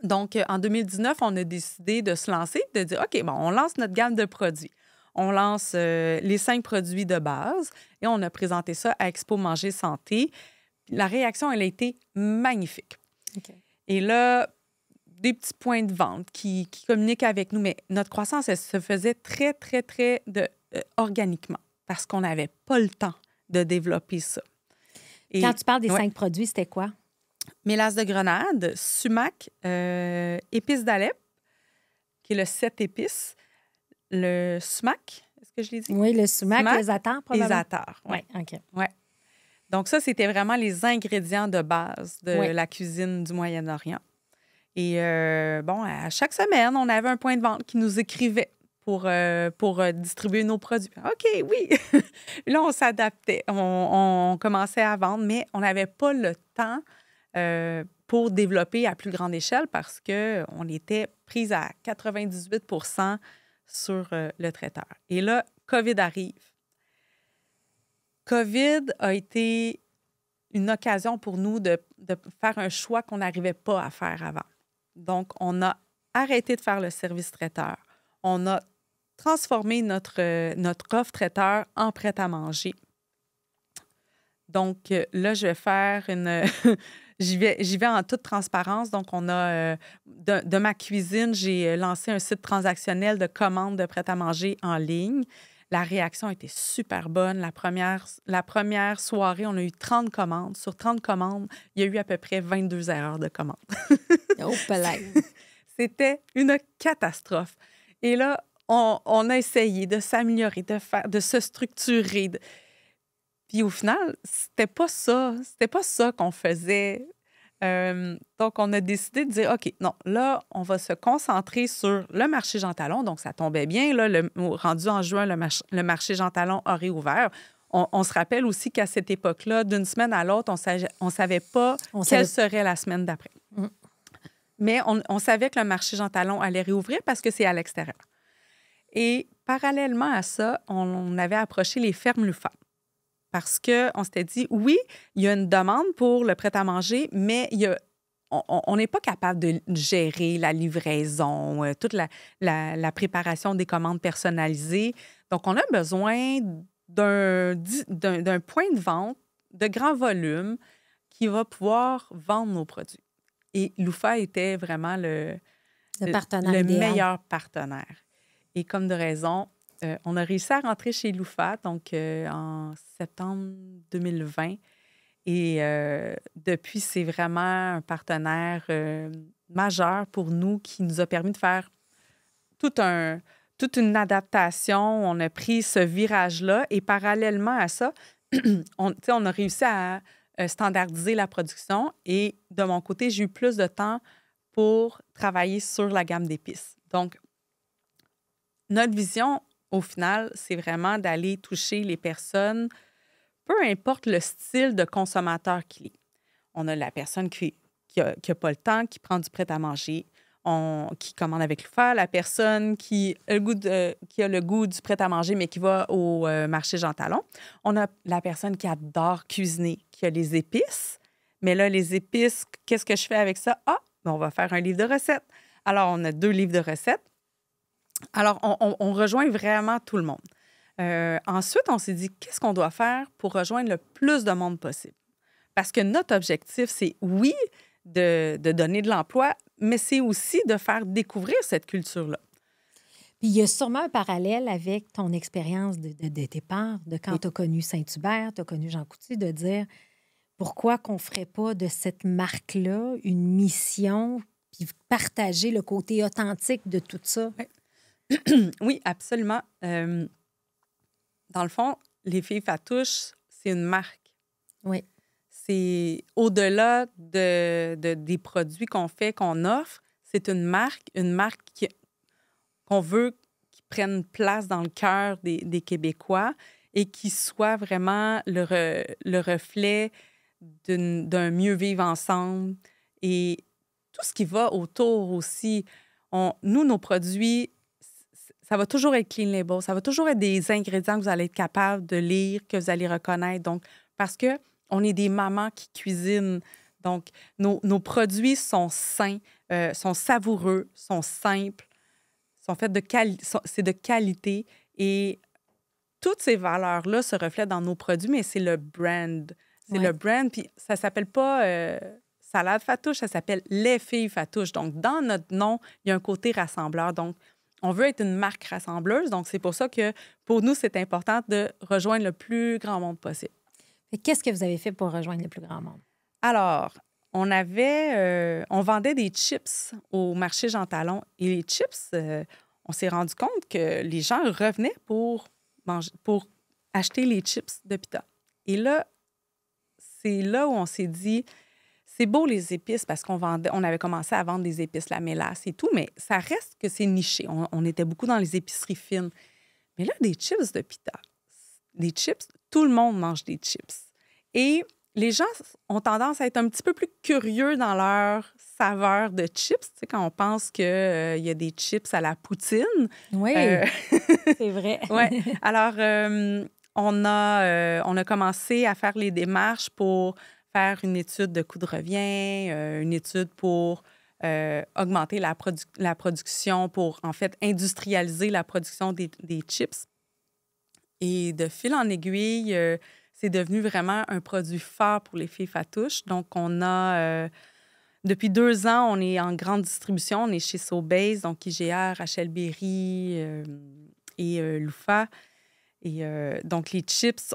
Speaker 1: Donc, en 2019, on a décidé de se lancer, de dire, OK, bon, on lance notre gamme de produits. On lance les 5 produits de base et on a présenté ça à Expo Manger Santé. La réaction, elle a été magnifique.
Speaker 2: Okay.
Speaker 1: Et là, des petits points de vente qui communiquent avec nous, mais notre croissance, elle se faisait très, très, très organiquement parce qu'on n'avait pas le temps de développer ça.
Speaker 2: Et, quand tu parles des 5 produits, c'était quoi?
Speaker 1: Mélasse de grenade, sumac, épices d'Alep, qui est le 7 épices, le sumac, est-ce que je l'ai dit?
Speaker 2: Oui, le sumac, les za'atar, probablement.
Speaker 1: Les za'atar,
Speaker 2: oui. OK.
Speaker 1: Ouais. Donc ça, c'était vraiment les ingrédients de base de la cuisine du Moyen-Orient. Et à chaque semaine, on avait un point de vente qui nous écrivait pour distribuer nos produits. OK, oui. Là, on s'adaptait. On commençait à vendre, mais on n'avait pas le temps pour développer à plus grande échelle parce qu'on était prise à 98 % sur le traiteur. Et là, COVID arrive. COVID a été une occasion pour nous de faire un choix qu'on n'arrivait pas à faire avant. Donc, on a arrêté de faire le service traiteur. On a transformé notre offre traiteur en prêt-à-manger. Donc, là, je vais faire une... J'y vais en toute transparence. Donc, on a... de ma cuisine, j'ai lancé un site transactionnel de commandes de prêt-à-manger en ligne. La réaction était super bonne. La première soirée, on a eu 30 commandes. Sur 30 commandes, il y a eu à peu près 22 erreurs de commandes.
Speaker 2: Oh,
Speaker 1: C'était une catastrophe. Et là, on a essayé de s'améliorer, de se structurer. Puis au final, c'était pas ça qu'on faisait. Donc, on a décidé de dire, OK, non, là, on va se concentrer sur le marché Jean Talon. Donc, ça tombait bien. Là, rendu en juin, le marché Jean Talon a réouvert. On se rappelle aussi qu'à cette époque-là, d'une semaine à l'autre, on savait pas quelle serait la semaine d'après. Mais on savait que le marché Jean Talon allait réouvrir parce que c'est à l'extérieur. Et parallèlement à ça, on avait approché les fermes Lufa. Parce qu'on s'était dit, oui, il y a une demande pour le prêt-à-manger, mais on n'est pas capable de gérer la livraison, toute la préparation des commandes personnalisées. Donc, on a besoin d'un point de vente de grand volume qui va pouvoir vendre nos produits. Et Lufa était vraiment le meilleur partenaire. Et comme de raison, on a réussi à rentrer chez Lufa, donc en septembre 2020. Et depuis, c'est vraiment un partenaire majeur pour nous qui nous a permis de faire toute une adaptation. On a pris ce virage-là et parallèlement à ça, on a réussi à standardiser la production et de mon côté, j'ai eu plus de temps pour travailler sur la gamme d'épices. Donc, notre vision, au final, c'est vraiment d'aller toucher les personnes, peu importe le style de consommateur qu'il est. On a la personne qui n'a pas le temps, qui prend du prêt-à-manger, qui commande avec Lufa, la personne qui a le goût du prêt-à-manger, mais qui va au marché Jean Talon. On a la personne qui adore cuisiner, qui a les épices. Mais là, les épices, qu'est-ce que je fais avec ça? On va faire un livre de recettes. Alors, on a 2 livres de recettes. Alors, on rejoint vraiment tout le monde. Ensuite, on s'est dit, qu'est-ce qu'on doit faire pour rejoindre le plus de monde possible? Parce que notre objectif, c'est, oui, de donner de l'emploi, mais c'est aussi de faire découvrir cette culture-là.
Speaker 2: Puis il y a sûrement un parallèle avec ton expérience de départ, de quand tu as connu Saint-Hubert, tu as connu Jean Coutu, de dire pourquoi qu'on ne ferait pas de cette marque-là une mission, puis partager le côté authentique de tout ça.
Speaker 1: Oui, absolument. Dans le fond, les filles Fatouches, c'est une marque.
Speaker 2: Oui.
Speaker 1: C'est au-delà des produits qu'on fait, qu'on offre, c'est une marque qu'on veut qui prenne place dans le cœur des Québécois et qui soit vraiment le reflet d'un mieux vivre ensemble et tout ce qui va autour aussi. Nous, nos produits, ça va toujours être clean label, ça va toujours être des ingrédients que vous allez être capable de lire, que vous allez reconnaître. Donc, parce que on est des mamans qui cuisinent. Donc, nos produits sont sains, sont savoureux, sont simples, sont faits c'est de qualité. Et toutes ces valeurs-là se reflètent dans nos produits, mais c'est le brand. C'est le brand, puis ça ne s'appelle pas Salade Fatouche, ça s'appelle Les Filles Fatouches. Donc, dans notre nom, il y a un côté rassembleur. Donc, on veut être une marque rassembleuse. Donc, c'est pour ça que, pour nous, c'est important de rejoindre le plus grand monde possible.
Speaker 2: Qu'est-ce que vous avez fait pour rejoindre le plus grand monde?
Speaker 1: Alors, on vendait des chips au marché Jean Talon. Et les chips, on s'est rendu compte que les gens revenaient pour acheter les chips de pita. Et là, c'est là où on s'est dit, c'est beau les épices parce on avait commencé à vendre des épices, la mélasse et tout, mais ça reste que c'est niché. On était beaucoup dans les épiceries fines. Mais là, des chips de pita, des chips, tout le monde mange des chips. Et les gens ont tendance à être un petit peu plus curieux dans leur saveur de chips. Tu sais, quand on pense qu'il y a des chips à la poutine.
Speaker 2: Oui, c'est vrai.
Speaker 1: Ouais. Alors, on a commencé à faire les démarches pour faire une étude de coût de revient, une étude pour augmenter la production, pour, en fait, industrialiser la production des chips. Et de fil en aiguille, c'est devenu vraiment un produit phare pour les filles Fatouches. Donc, on a, depuis 2 ans, on est en grande distribution. On est chez Sobeys, donc IGA, Rachel Berry et Lufa. Et donc, les chips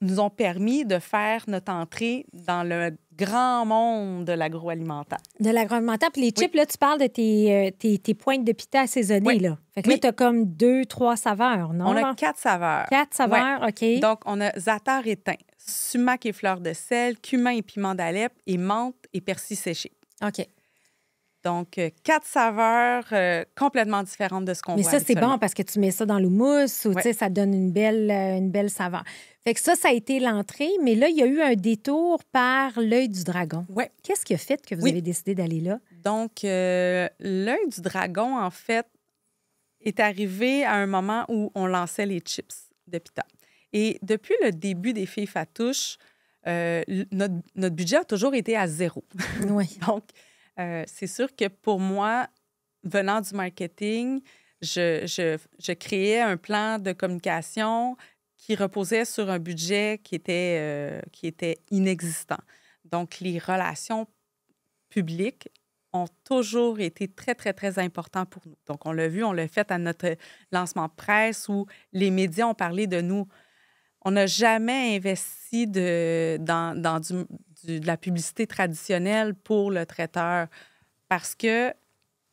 Speaker 1: nous ont permis de faire notre entrée dans le grand monde de l'agroalimentaire.
Speaker 2: De l'agroalimentaire. Puis les chips, là, tu parles de tes pointes de pita assaisonnées, là. Fait que là, tu as comme 2-3 saveurs, non?
Speaker 1: On a 4 saveurs.
Speaker 2: 4 saveurs, OK.
Speaker 1: Donc, on a za'atar éteint, sumac et fleur de sel, cumin et piment d'Alep et menthe et persil séché.
Speaker 2: OK.
Speaker 1: Donc, 4 saveurs complètement différentes de ce qu'on voit.
Speaker 2: Mais ça, c'est bon parce que tu mets ça dans l'houmous ou, tu sais, ça donne une belle saveur. Fait que ça a été l'entrée, mais là, il y a eu un détour par l'œil du dragon.
Speaker 1: Oui.
Speaker 2: Qu'est-ce qui a fait que vous avez décidé d'aller là?
Speaker 1: Donc, l'œil du dragon, en fait, est arrivé à un moment où on lançait les chips de pita. Et depuis le début des Filles Fatouches, notre budget a toujours été à 0.
Speaker 2: Oui.
Speaker 1: Donc, c'est sûr que pour moi, venant du marketing, je créais un plan de communication qui reposait sur un budget qui était inexistant. Donc, les relations publiques ont toujours été très, très, très importants pour nous. Donc, on l'a vu, on l'a fait à notre lancement presse où les médias ont parlé de nous. On n'a jamais investi de la publicité traditionnelle pour le traiteur parce que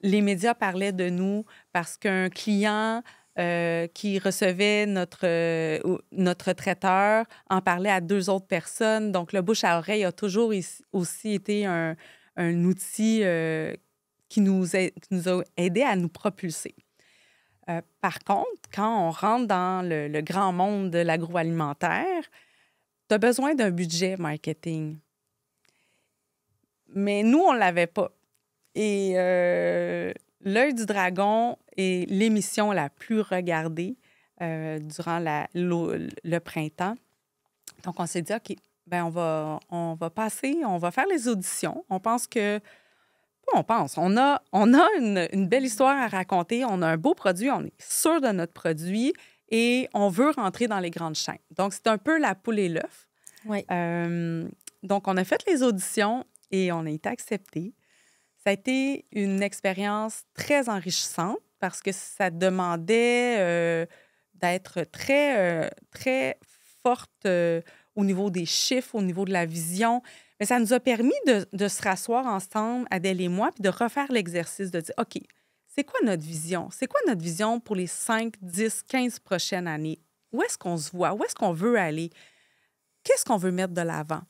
Speaker 1: les médias parlaient de nous, parce qu'un client qui recevait notre traiteur en parlait à 2 autres personnes. Donc, le bouche à oreille a toujours aussi été un outil qui nous a aidés à nous propulser. Par contre, quand on rentre dans le grand monde de l'agroalimentaire, tu as besoin d'un budget marketing. Mais nous, on ne l'avait pas. Et L'œil du dragon est l'émission la plus regardée durant le printemps. Donc, on s'est dit, OK, ben on va passer, on va faire les auditions. On pense que... On a une belle histoire à raconter, on a un beau produit, on est sûr de notre produit et on veut rentrer dans les grandes chaînes. Donc, c'est un peu la poule et l'œuf.
Speaker 2: Oui.
Speaker 1: Donc, on a fait les auditions et on a été acceptés. Ça a été une expérience très enrichissante parce que ça demandait d'être très, très forte au niveau des chiffres, au niveau de la vision. Mais ça nous a permis de se rasseoir ensemble, Adèle et moi, puis de refaire l'exercice de dire, OK, c'est quoi notre vision? C'est quoi notre vision pour les 5, 10, 15 prochaines années? Où est-ce qu'on se voit? Où est-ce qu'on veut aller? Qu'est-ce qu'on veut mettre de l'avant?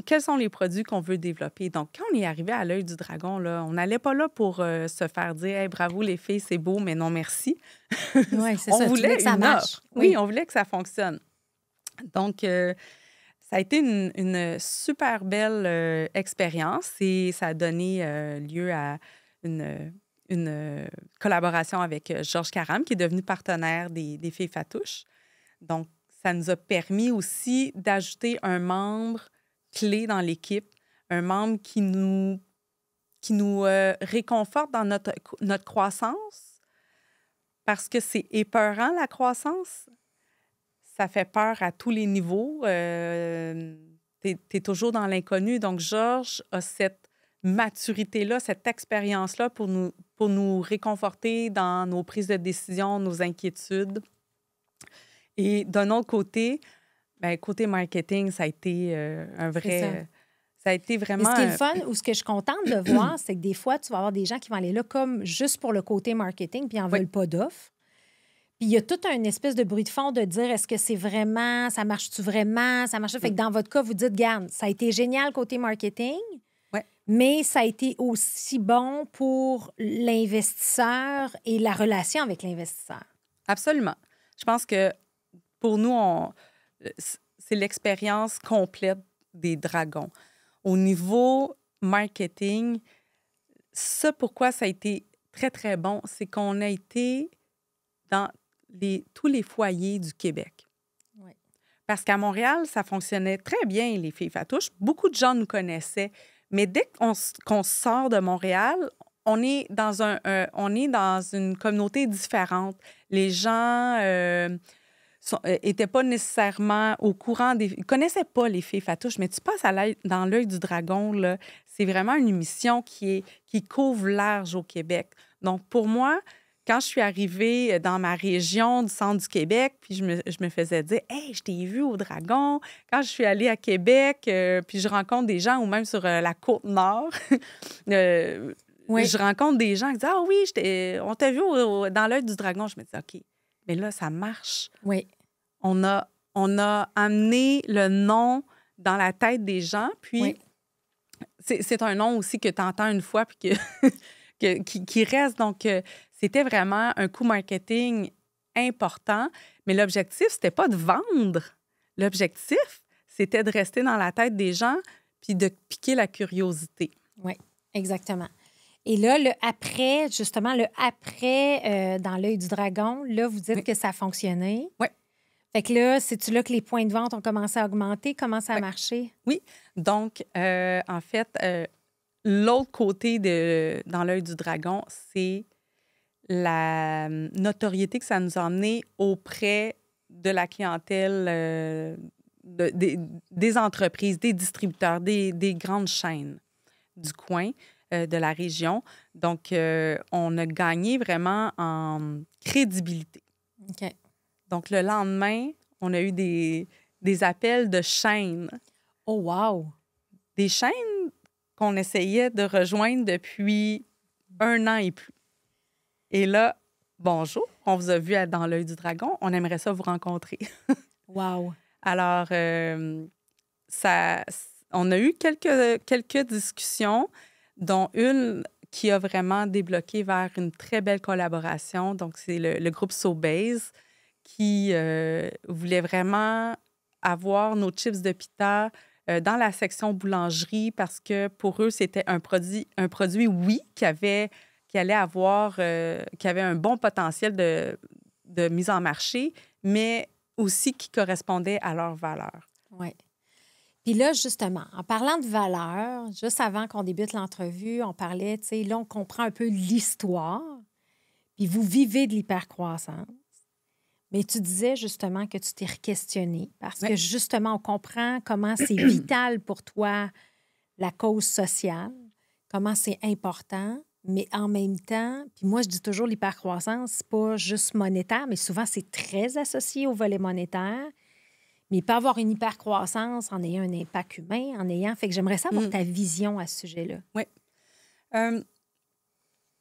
Speaker 1: Quels sont les produits qu'on veut développer? Donc, quand on est arrivé à l'œil du dragon, là, on n'allait pas là pour se faire dire hey, « bravo les filles, c'est beau, mais non merci ».
Speaker 2: Oui, c'est ça.
Speaker 1: On voulait
Speaker 2: que ça marche.
Speaker 1: Oui, on voulait que ça fonctionne. Donc, ça a été une super belle expérience et ça a donné lieu à une collaboration avec Georges Caram, qui est devenu partenaire des Filles Fatouches. Donc, ça nous a permis aussi d'ajouter un membre clé dans l'équipe, un membre qui nous réconforte dans notre croissance parce que c'est épeurant, la croissance. Ça fait peur à tous les niveaux. T'es toujours dans l'inconnu. Donc, Georges a cette maturité-là, cette expérience-là pour nous réconforter dans nos prises de décision, nos inquiétudes. Et d'un autre côté, côté marketing, ça a été un vrai... Ça a été vraiment...
Speaker 2: Mais ce qui est le fun, ou ce que je suis contente de voir, c'est que des fois, tu vas avoir des gens qui vont aller là comme juste pour le côté marketing, puis ils n'en veulent pas d'offres. Puis il y a tout un espèce de bruit de fond de dire est-ce que c'est vraiment, ça marche-tu vraiment, ça marche. Fait que dans votre cas, vous dites, garde, ça a été génial côté marketing, mais ça a été aussi bon pour l'investisseur et la relation avec l'investisseur.
Speaker 1: Absolument. Je pense que pour nous, c'est l'expérience complète des dragons. Au niveau marketing, ça, pourquoi ça a été très, très bon, c'est qu'on a été dans tous les foyers du Québec.
Speaker 2: Oui.
Speaker 1: Parce qu'à Montréal, ça fonctionnait très bien, les Filles Fatouches. Beaucoup de gens nous connaissaient. Mais dès qu'on sort de Montréal, on est dans une communauté différente. Les gens n'étaient pas nécessairement au courant ils ne connaissaient pas les Filles Fatouches, mais tu passes dans l'œil du dragon, là, c'est vraiment une émission qui couvre large au Québec. Donc, pour moi, quand je suis arrivée dans ma région du centre du Québec, puis je me faisais dire « Hey, je t'ai vu au Dragon ». Quand je suis allée à Québec, puis je rencontre des gens, ou même sur la Côte-Nord, je rencontre des gens qui disent « Ah oui, on t'a vu dans l'œil du Dragon ». Je me dis « OK, mais là, ça marche ».
Speaker 2: Oui.
Speaker 1: On a amené le nom dans la tête des gens, puis c'est un nom aussi que tu entends une fois, puis qui reste. Donc, c'était vraiment un coup marketing important, mais l'objectif, c'était pas de vendre. L'objectif, c'était de rester dans la tête des gens puis de piquer la curiosité.
Speaker 2: Oui, exactement. Et là, le après, justement, le après, dans l'œil du dragon, là, vous dites
Speaker 1: Oui.
Speaker 2: que ça a fonctionné.
Speaker 1: Oui.
Speaker 2: Fait que là, c'est-tu là que les points de vente ont commencé à augmenter? Comment ça a
Speaker 1: Oui.
Speaker 2: marché?
Speaker 1: Oui. Donc, en fait, l'autre côté dans l'œil du dragon, c'est la notoriété que ça nous a emmené auprès de la clientèle des entreprises, des distributeurs, des grandes chaînes du coin, de la région. Donc, on a gagné vraiment en crédibilité.
Speaker 2: OK.
Speaker 1: Donc, le lendemain, on a eu des appels de chaînes.
Speaker 2: Oh, wow!
Speaker 1: Des chaînes qu'on essayait de rejoindre depuis 1 an et plus. Et là, bonjour, on vous a vu dans l'œil du dragon, on aimerait ça vous rencontrer.
Speaker 2: Wow!
Speaker 1: Alors, on a eu quelques discussions, dont une qui a vraiment débloqué vers une très belle collaboration. Donc, c'est le groupe SoBase qui voulait vraiment avoir nos chips de pita dans la section boulangerie parce que pour eux, c'était un produit, oui, qui allait avoir, qui avait un bon potentiel de mise en marché, mais aussi qui correspondait à leurs valeurs.
Speaker 2: Oui. Puis là, justement, en parlant de valeurs, juste avant qu'on débute l'entrevue, on parlait, tu sais, là, on comprend un peu l'histoire, puis vous vivez de l'hypercroissance. Mais tu disais justement que tu t'es re-questionné parce que justement, on comprend comment c'est vital pour toi la cause sociale, comment c'est important, mais en même temps, puis moi, je dis toujours l'hypercroissance, c'est pas juste monétaire, mais souvent, c'est très associé au volet monétaire. Mais il peut avoir une hypercroissance en ayant un impact humain, en ayant... Fait que j'aimerais savoir ta vision à ce sujet-là.
Speaker 1: Oui.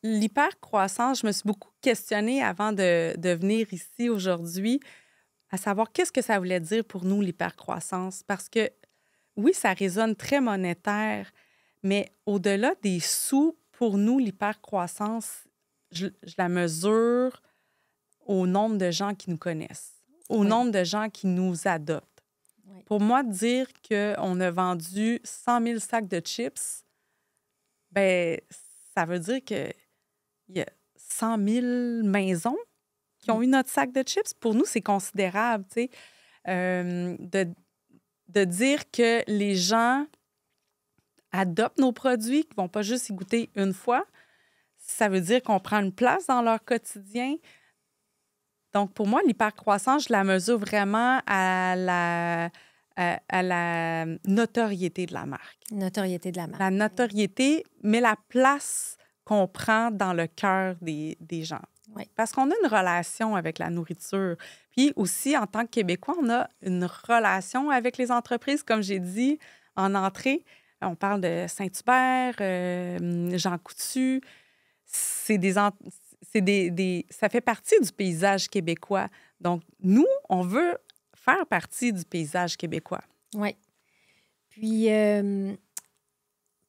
Speaker 1: L'hypercroissance, je me suis beaucoup questionnée avant de venir ici aujourd'hui, à savoir qu'est-ce que ça voulait dire pour nous, l'hypercroissance. Parce que, oui, ça résonne très monétaire, mais au-delà des sous, pour nous, l'hypercroissance, je la mesure au nombre de gens qui nous connaissent, au nombre de gens qui nous adoptent. Oui. Pour moi, dire qu'on a vendu 100 000 sacs de chips, bien, ça veut dire qu'il y a 100 000 maisons qui ont eu notre sac de chips. Pour nous, c'est considérable, tu sais, de dire que les gens adoptent nos produits, qu'ils ne vont pas juste y goûter une fois. Ça veut dire qu'on prend une place dans leur quotidien. Donc, pour moi, l'hypercroissance, je la mesure vraiment à la notoriété de la marque.
Speaker 2: Notoriété de la marque.
Speaker 1: La notoriété, mais la place qu'on prend dans le cœur des gens. Oui. Parce qu'on a une relation avec la nourriture. Puis aussi, en tant que Québécois, on a une relation avec les entreprises, comme j'ai dit en entrée. On parle de Saint-Hubert, Jean Coutu. Ça fait partie du paysage québécois. Donc, nous, on veut faire partie du paysage québécois.
Speaker 2: Oui. Puis,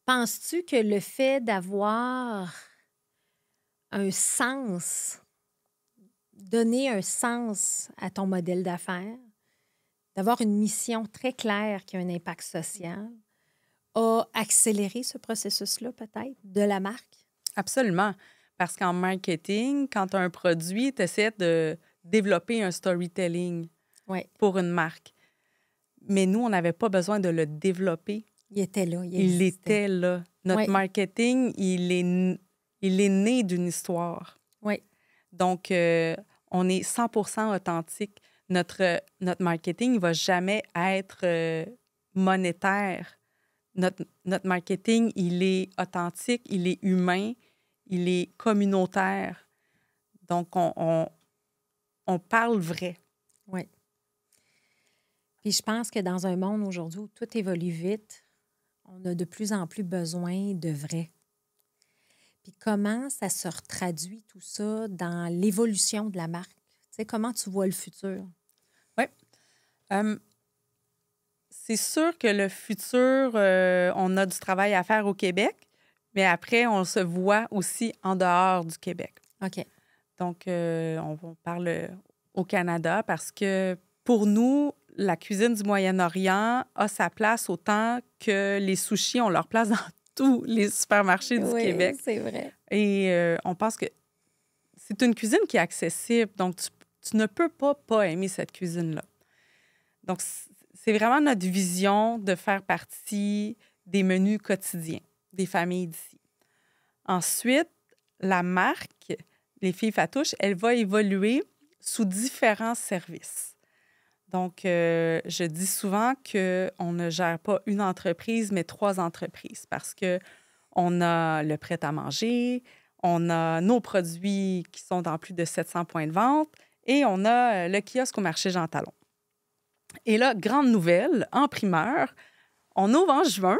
Speaker 2: penses-tu que le fait d'avoir un sens, donner un sens à ton modèle d'affaires, d'avoir une mission très claire qui a un impact social, a accéléré ce processus-là, peut-être, de la marque?
Speaker 1: Absolument. Parce qu'en marketing, quand tu as un produit, tu essaies de développer un storytelling pour une marque. Mais nous, on n'avait pas besoin de le développer.
Speaker 2: Il était là.
Speaker 1: Il était là. Notre marketing, il est né d'une histoire.
Speaker 2: Oui.
Speaker 1: Donc, on est 100% authentique. Notre marketing ne va jamais être monétaire. Notre marketing, il est authentique, il est humain, il est communautaire. Donc, on parle vrai.
Speaker 2: Oui. Puis je pense que dans un monde aujourd'hui où tout évolue vite, on a de plus en plus besoin de vrai. Puis comment ça se traduit tout ça dans l'évolution de la marque? Tu sais, comment tu vois le futur?
Speaker 1: Oui. C'est sûr que le futur, on a du travail à faire au Québec, mais après, on se voit aussi en dehors du Québec.
Speaker 2: OK.
Speaker 1: Donc, on parle au Canada parce que pour nous, la cuisine du Moyen-Orient a sa place autant que les sushis ont leur place dans tous les supermarchés du Québec.
Speaker 2: Oui, c'est vrai.
Speaker 1: Et on pense que c'est une cuisine qui est accessible, donc tu ne peux pas aimer cette cuisine-là. Donc, c'est vraiment notre vision de faire partie des menus quotidiens des familles d'ici. Ensuite, la marque, Les Filles Fatouches, elle va évoluer sous différents services. Donc, je dis souvent qu'on ne gère pas une entreprise, mais 3 entreprises parce qu'on a le prêt-à-manger, on a nos produits qui sont dans plus de 700 points de vente et on a le kiosque au marché Jean Talon. Et là, grande nouvelle, en primeur, on ouvre en juin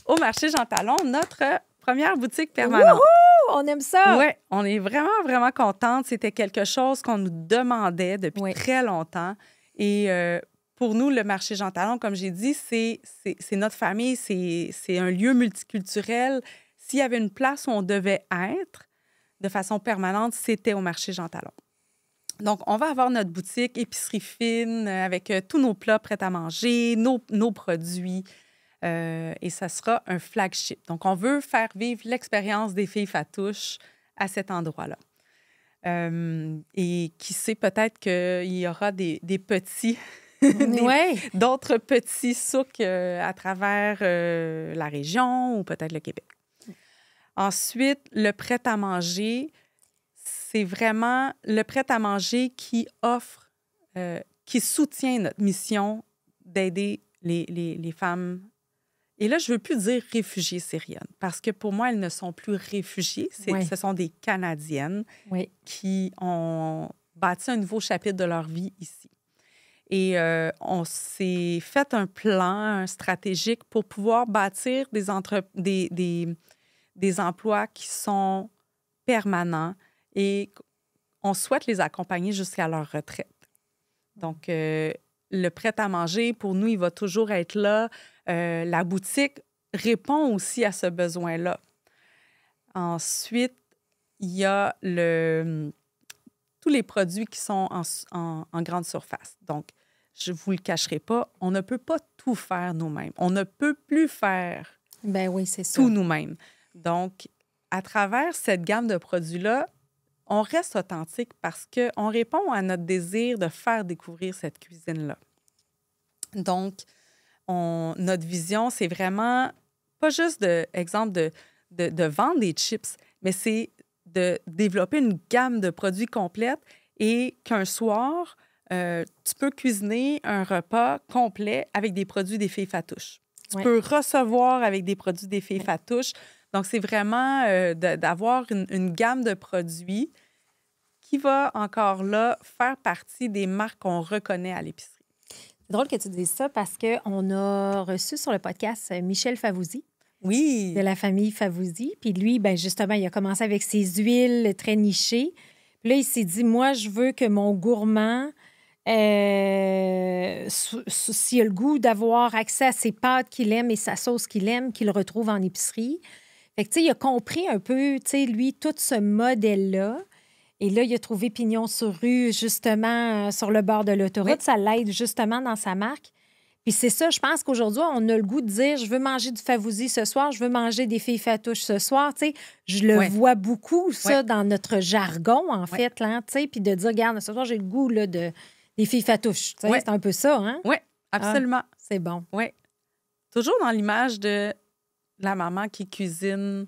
Speaker 1: au marché Jean Talon notre première boutique permanente.
Speaker 2: Wouhou! On aime ça!
Speaker 1: Oui, on est vraiment, vraiment contente. C'était quelque chose qu'on nous demandait depuis très longtemps. Et pour nous, le marché Jean Talon, comme j'ai dit, c'est notre famille, c'est un lieu multiculturel. S'il y avait une place où on devait être de façon permanente, c'était au marché Jean Talon. Donc, on va avoir notre boutique épicerie fine avec tous nos plats prêts à manger, nos produits. Et ça sera un flagship. Donc, on veut faire vivre l'expérience des Filles Fatouches à cet endroit-là. Et qui sait, peut-être qu'il y aura des petits, d'autres petits souks à travers la région ou peut-être le Québec. Ensuite, le prêt-à-manger, c'est vraiment le prêt-à-manger qui offre, qui soutient notre mission d'aider les femmes. Et là, je ne veux plus dire réfugiées syriennes, parce que pour moi, elles ne sont plus réfugiées. Ce sont des Canadiennes qui ont bâti un nouveau chapitre de leur vie ici. Et on s'est fait un plan stratégique pour pouvoir bâtir des emplois qui sont permanents et on souhaite les accompagner jusqu'à leur retraite. Donc, le prêt-à-manger, pour nous, il va toujours être là. La boutique répond aussi à ce besoin-là. Ensuite, il y a tous les produits qui sont en grande surface. Donc, je ne vous le cacherai pas, on ne peut pas tout faire nous-mêmes. On ne peut plus faire tout nous-mêmes. Donc, à travers cette gamme de produits-là, on reste authentique parce qu'on répond à notre désir de faire découvrir cette cuisine-là. Donc, notre vision, c'est vraiment pas juste de vendre des chips, mais c'est de développer une gamme de produits complète et qu'un soir, tu peux cuisiner un repas complet avec des produits des Filles Fatouches. Tu peux recevoir avec des produits des Filles Fatouches. Donc, c'est vraiment d'avoir une gamme de produits qui va encore là faire partie des marques qu'on reconnaît à l'épicerie.
Speaker 2: C'est drôle que tu dises ça parce qu'on a reçu sur le podcast Michel Favouzi.
Speaker 1: Oui.
Speaker 2: De la famille Favouzi. Puis lui, bien justement, il a commencé avec ses huiles très nichées. Puis là, il s'est dit, moi, je veux que mon gourmand, s'il a le goût d'avoir accès à ses pâtes qu'il aime et sa sauce qu'il aime, qu'il retrouve en épicerie. Fait que, tu sais, il a compris un peu, tu sais, lui, tout ce modèle-là. Et là, il a trouvé pignon sur rue, justement, sur le bord de l'autoroute. Oui. Ça l'aide justement dans sa marque. Puis c'est ça, je pense qu'aujourd'hui, on a le goût de dire, je veux manger du Favouzi ce soir, je veux manger des Filles Fatouches ce soir. Tu sais, je le vois beaucoup, ça, dans notre jargon, en fait, là, tu sais, puis de dire, regarde, ce soir, j'ai le goût là, des Filles Fatouches. Tu sais, c'est un peu ça, hein?
Speaker 1: Oui, absolument.
Speaker 2: Ah, c'est bon.
Speaker 1: Oui. Toujours dans l'image de la maman qui cuisine.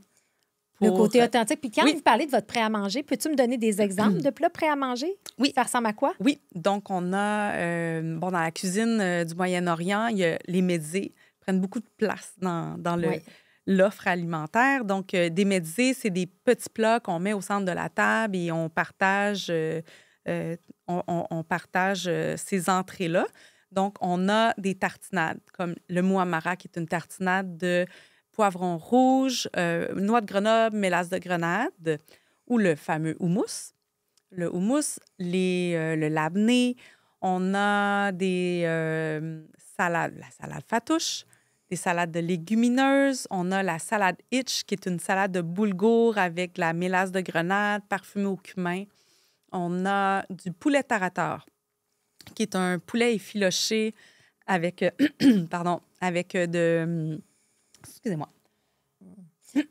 Speaker 2: Le côté authentique. Puis quand vous parlez de votre prêt à manger, peux-tu me donner des exemples de plats prêts à manger?
Speaker 1: Oui.
Speaker 2: Ça ressemble à quoi?
Speaker 1: Oui. Donc, on a, dans la cuisine du Moyen-Orient, il y a les mezzés prennent beaucoup de place dans l'offre alimentaire. Donc, des mezzés, c'est des petits plats qu'on met au centre de la table et on partage, on partage ces entrées-là. Donc, on a des tartinades, comme le mouamara, qui est une tartinade de poivron rouge, noix de Grenoble, mélasse de grenade, ou le fameux houmous. Le houmous, le labné. On a des salades, la salade fatouche, des salades de légumineuses. On a la salade itch, qui est une salade de boulgour avec la mélasse de grenade parfumée au cumin. On a du poulet tarator, qui est un poulet effiloché avec, excusez-moi,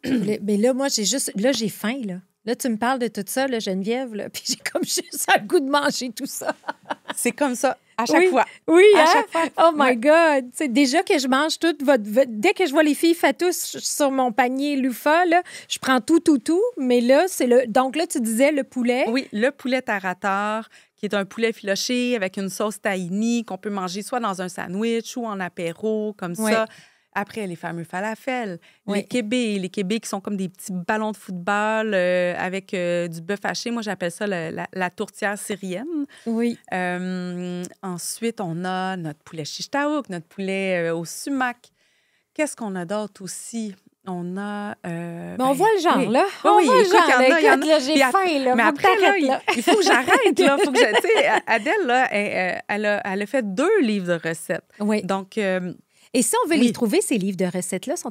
Speaker 2: Mais là, moi, j'ai faim, là. Là, tu me parles de tout ça, là, Geneviève, là, puis j'ai comme juste un goût de manger tout ça.
Speaker 1: C'est comme ça, à chaque fois.
Speaker 2: Oui,
Speaker 1: à
Speaker 2: hein?
Speaker 1: chaque fois.
Speaker 2: Oh my God! C'est déjà que je mange tout dès que je vois les filles fatous sur mon panier Lufa, là, je prends tout, mais là, donc là, tu disais le poulet.
Speaker 1: Oui, le poulet tartare, qui est un poulet filoché avec une sauce tahini qu'on peut manger soit dans un sandwich ou en apéro, comme ça. Après, les fameux falafels, les kébés qui sont comme des petits ballons de football avec du bœuf haché. Moi, j'appelle ça la tourtière syrienne.
Speaker 2: Oui.
Speaker 1: Ensuite, on a notre poulet shish taouk, notre poulet au sumac. Qu'est-ce qu'on a d'autre aussi? On a...
Speaker 2: on voit le genre, là.
Speaker 1: Oui, écoute, il y en a.
Speaker 2: Là, j'ai faim, là.
Speaker 1: Mais après, là, il faut que j'arrête, là. Faut que tu sais, Adèle, là, elle a fait 2 livres de recettes.
Speaker 2: Oui.
Speaker 1: Donc...
Speaker 2: Et si on veut les trouver, ces livres de recettes-là sont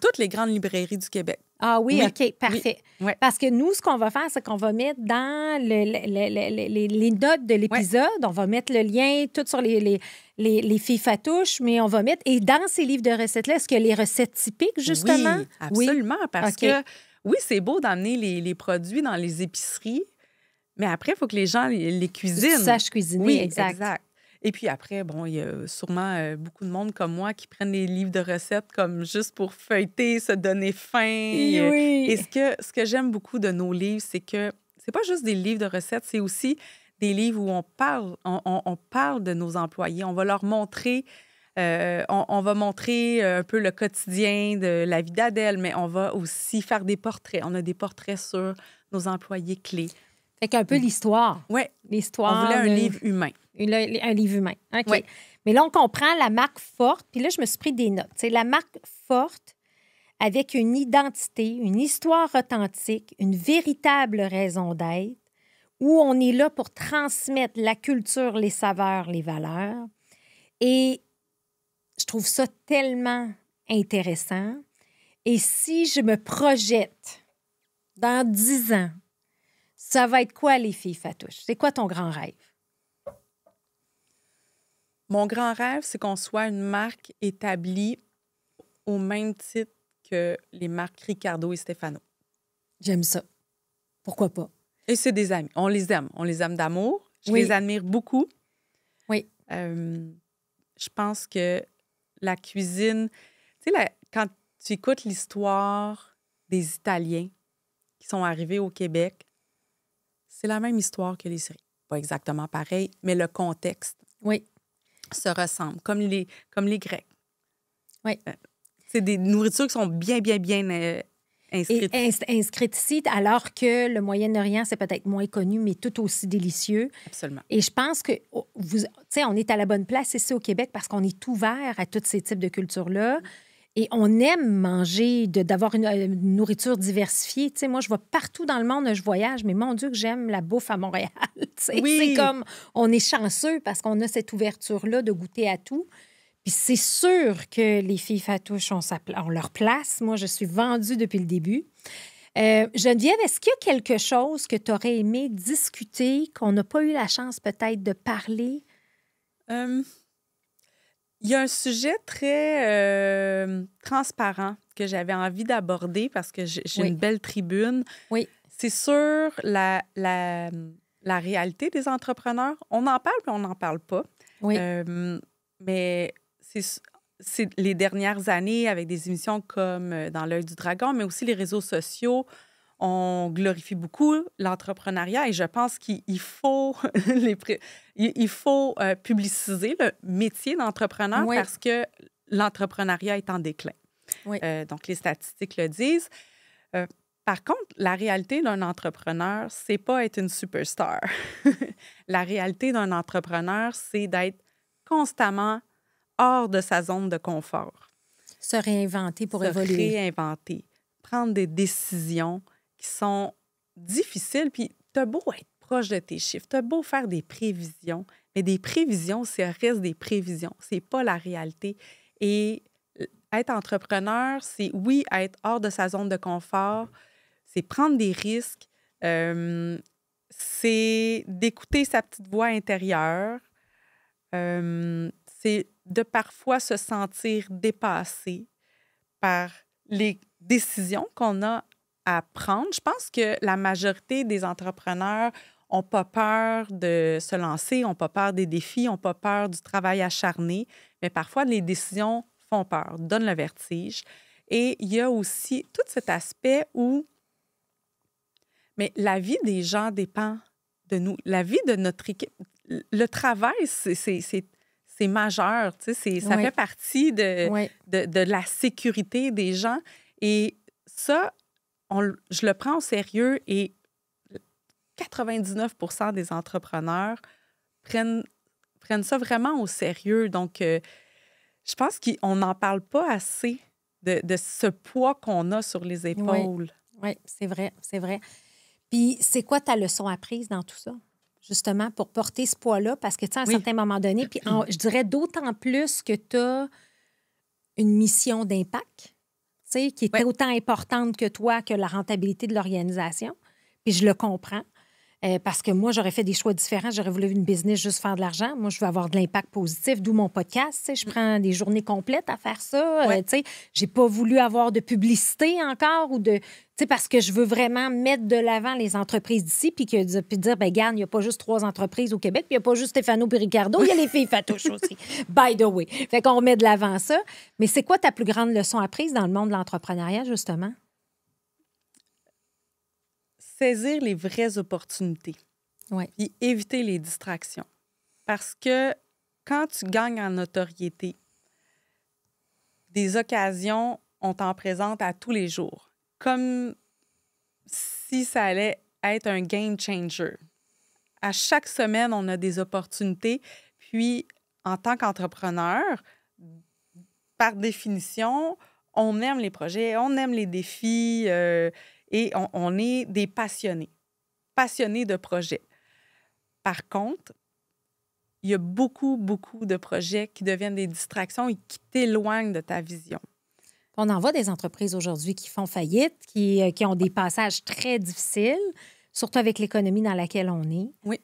Speaker 1: toutes les grandes librairies du Québec.
Speaker 2: Ah oui, OK, parfait.
Speaker 1: Oui.
Speaker 2: Parce que nous, ce qu'on va faire, c'est qu'on va mettre dans les notes de l'épisode, on va mettre le lien tout sur les filles fatouches, mais on va mettre... Et dans ces livres de recettes-là, est-ce qu'il y a les recettes typiques, justement?
Speaker 1: Oui, absolument, parce que, oui, c'est beau d'amener les produits dans les épiceries, mais après, il faut que les gens les cuisinent.
Speaker 2: Tu saches cuisiner,
Speaker 1: oui,
Speaker 2: exact.
Speaker 1: Et puis après, bon, il y a sûrement beaucoup de monde comme moi qui prennent les livres de recettes comme juste pour feuilleter, se donner faim.
Speaker 2: Oui.
Speaker 1: Et ce que j'aime beaucoup de nos livres, c'est que c'est pas juste des livres de recettes, c'est aussi des livres où on parle de nos employés. On va leur montrer, on va montrer un peu le quotidien de la vie d'Adèle, mais on va aussi faire des portraits. On a des portraits sur nos employés clés.
Speaker 2: Fait qu'un peu l'histoire.
Speaker 1: Oui.
Speaker 2: L'histoire.
Speaker 1: On voulait un livre humain.
Speaker 2: Un livre humain. OK.
Speaker 1: Oui.
Speaker 2: Mais là, on comprend la marque forte. Puis là, je me suis pris des notes. C'est la marque forte avec une identité, une histoire authentique, une véritable raison d'être, où on est là pour transmettre la culture, les saveurs, les valeurs. Et je trouve ça tellement intéressant. Et si je me projette dans 10 ans, ça va être quoi, les filles fatouches? C'est quoi ton grand rêve?
Speaker 1: Mon grand rêve, c'est qu'on soit une marque établie au même titre que les marques Ricardo et Stefano.
Speaker 2: J'aime ça. Pourquoi pas?
Speaker 1: Et c'est des amis. On les aime. On les aime d'amour. Je les admire beaucoup.
Speaker 2: Oui.
Speaker 1: Je pense que la cuisine... Tu sais, quand tu écoutes l'histoire des Italiens qui sont arrivés au Québec, c'est la même histoire que les Syriens. Pas exactement pareil, mais le contexte se ressemble, comme les Grecs.
Speaker 2: Oui.
Speaker 1: C'est des nourritures qui sont bien inscrites.
Speaker 2: Et inscrites ici, alors que le Moyen-Orient, c'est peut-être moins connu, mais tout aussi délicieux.
Speaker 1: Absolument.
Speaker 2: Et je pense que, tu sais, on est à la bonne place ici au Québec parce qu'on est ouvert à tous ces types de cultures-là. Et on aime manger, d'avoir une nourriture diversifiée. Tu sais, moi, je vais partout dans le monde, je voyage, mais mon Dieu que j'aime la bouffe à Montréal. C'est comme, on est chanceux parce qu'on a cette ouverture-là de goûter à tout. Puis c'est sûr que les filles fatouches ont leur place. Moi, je suis vendue depuis le début. Geneviève, est-ce qu'il y a quelque chose que tu aurais aimé discuter, qu'on n'a pas eu la chance peut-être de parler?
Speaker 1: Il y a un sujet très transparent que j'avais envie d'aborder parce que j'ai une belle tribune.
Speaker 2: Oui.
Speaker 1: C'est sur la réalité des entrepreneurs. On en parle, puis on n'en parle pas.
Speaker 2: Oui.
Speaker 1: Mais c'est les dernières années, avec des émissions comme Dans l'œil du dragon, mais aussi les réseaux sociaux, on glorifie beaucoup l'entrepreneuriat et je pense qu'il faut, publiciser le métier d'entrepreneur parce que l'entrepreneuriat est en déclin.
Speaker 2: Oui.
Speaker 1: Donc, les statistiques le disent. Par contre, la réalité d'un entrepreneur, c'est pas être une superstar. La réalité d'un entrepreneur, c'est d'être constamment hors de sa zone de confort.
Speaker 2: Se réinventer pour évoluer.
Speaker 1: Se réinventer. Prendre des décisions qui sont difficiles. Puis, t'as beau être proche de tes chiffres, t'as beau faire des prévisions, mais des prévisions, ça reste des prévisions. C'est pas la réalité. Et être entrepreneur, c'est, oui, être hors de sa zone de confort, c'est prendre des risques, c'est d'écouter sa petite voix intérieure, c'est de parfois se sentir dépassé par les décisions qu'on a à prendre. Je pense que la majorité des entrepreneurs n'ont pas peur de se lancer, n'ont pas peur des défis, n'ont pas peur du travail acharné, mais parfois, les décisions font peur, donnent le vertige. Et il y a aussi tout cet aspect où mais la vie des gens dépend de nous. La vie de notre équipe, le travail, c'est majeur. Tu sais, ça fait partie de la sécurité des gens. Et ça, je le prends au sérieux et 99 des entrepreneurs prennent ça vraiment au sérieux. Donc, je pense qu'on n'en parle pas assez de ce poids qu'on a sur les épaules.
Speaker 2: Oui, c'est vrai, c'est vrai. Puis, c'est quoi ta leçon apprise dans tout ça, justement, pour porter ce poids-là? Parce que, tu sais, à un certain moment donné, puis je dirais d'autant plus que tu as une mission d'impact, tu sais, qui est autant importante que toi, que la rentabilité de l'organisation. Puis, je le comprends. Parce que moi, j'aurais fait des choix différents. J'aurais voulu une business juste faire de l'argent. Moi, je veux avoir de l'impact positif, d'où mon podcast. Tu sais, je prends des journées complètes à faire ça. Tu sais, j'ai pas voulu avoir de publicité encore ou de... Tu sais, parce que je veux vraiment mettre de l'avant les entreprises d'ici puis dire, ben regarde, il n'y a pas juste 3 entreprises au Québec, puis il n'y a pas juste Stéphano et Ricardo, il y a les filles Fatouche aussi. By the way. Fait qu'on met de l'avant ça. Mais c'est quoi ta plus grande leçon apprise dans le monde de l'entrepreneuriat, justement?
Speaker 1: Saisir les vraies opportunités. Puis éviter les distractions. Parce que quand tu gagnes en notoriété, des occasions, on t'en présente à tous les jours. Comme si ça allait être un game changer. À chaque semaine, on a des opportunités. Puis, en tant qu'entrepreneur, par définition, on aime les projets, on aime les défis et on est des passionnés de projets. Par contre, il y a beaucoup, beaucoup de projets qui deviennent des distractions et qui t'éloignent de ta vision.
Speaker 2: On en voit des entreprises aujourd'hui qui font faillite, qui ont des passages très difficiles, surtout avec l'économie dans laquelle on est.
Speaker 1: Oui.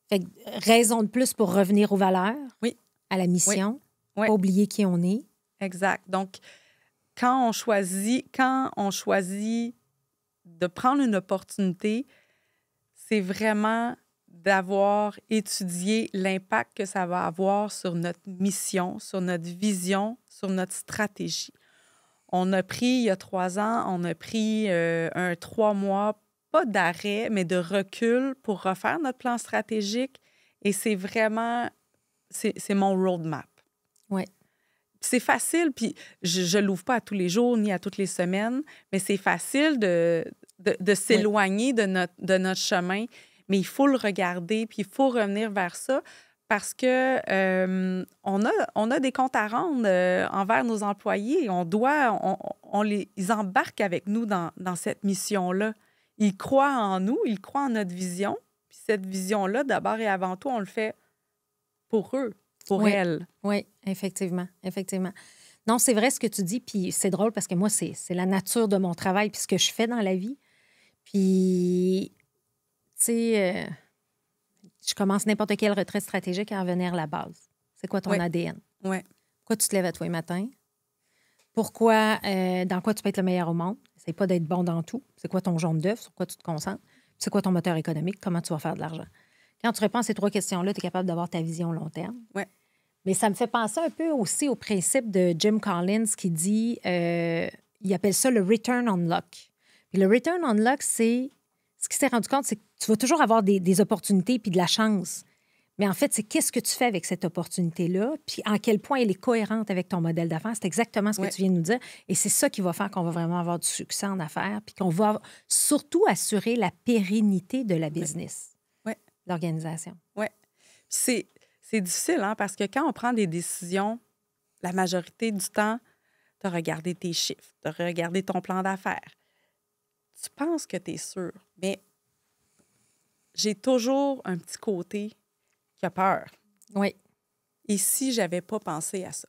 Speaker 2: Fait que, raison de plus pour revenir aux valeurs, à la mission, pas oublier qui on est.
Speaker 1: Exact. Donc, quand on choisit de prendre une opportunité, c'est vraiment d'avoir étudié l'impact que ça va avoir sur notre mission, sur notre vision, sur notre stratégie. On a pris, il y a 3 ans, un 3 mois, pas d'arrêt, mais de recul pour refaire notre plan stratégique. Et c'est vraiment, c'est mon roadmap.
Speaker 2: Oui.
Speaker 1: C'est facile, puis je ne l'ouvre pas à tous les jours ni à toutes les semaines, mais c'est facile de s'éloigner de notre chemin. Mais il faut le regarder, puis il faut revenir vers ça parce que on a des comptes à rendre envers nos employés. Ils embarquent avec nous dans cette mission-là. Ils croient en nous, ils croient en notre vision. Puis cette vision-là, d'abord et avant tout, on le fait pour eux. Pour elle.
Speaker 2: Oui, effectivement, effectivement. Non, c'est vrai ce que tu dis, puis c'est drôle parce que moi, c'est la nature de mon travail puis ce que je fais dans la vie. Puis, tu sais, je commence n'importe quelle retraite stratégique à revenir à la base. C'est quoi ton ADN?
Speaker 1: Oui.
Speaker 2: Pourquoi tu te lèves à tous les matins? Pourquoi, dans quoi tu peux être le meilleur au monde? C'est pas d'être bon dans tout. C'est quoi ton jaune d'œuf? Sur quoi tu te concentres? C'est quoi ton moteur économique? Comment tu vas faire de l'argent? Quand tu réponds à ces 3 questions-là, tu es capable d'avoir ta vision long terme.
Speaker 1: Oui.
Speaker 2: Mais ça me fait penser un peu aussi au principe de Jim Collins qui dit, il appelle ça le return on luck. Puis le return on luck, c'est, ce qu'il s'est rendu compte, c'est que tu vas toujours avoir des opportunités puis de la chance. Mais en fait, c'est qu'est-ce que tu fais avec cette opportunité-là, puis en quel point elle est cohérente avec ton modèle d'affaires. C'est exactement ce que tu viens de nous dire. Et c'est ça qui va faire qu'on va vraiment avoir du succès en affaires, puis qu'on va surtout assurer la pérennité de la business. L'organisation.
Speaker 1: Oui. C'est difficile, hein, parce que quand on prend des décisions, la majorité du temps, tu as regardé tes chiffres, tu as regardé ton plan d'affaires. Tu penses que tu es sûr, mais j'ai toujours un petit côté qui a peur.
Speaker 2: Oui.
Speaker 1: Et si je n'avais pas pensé à ça?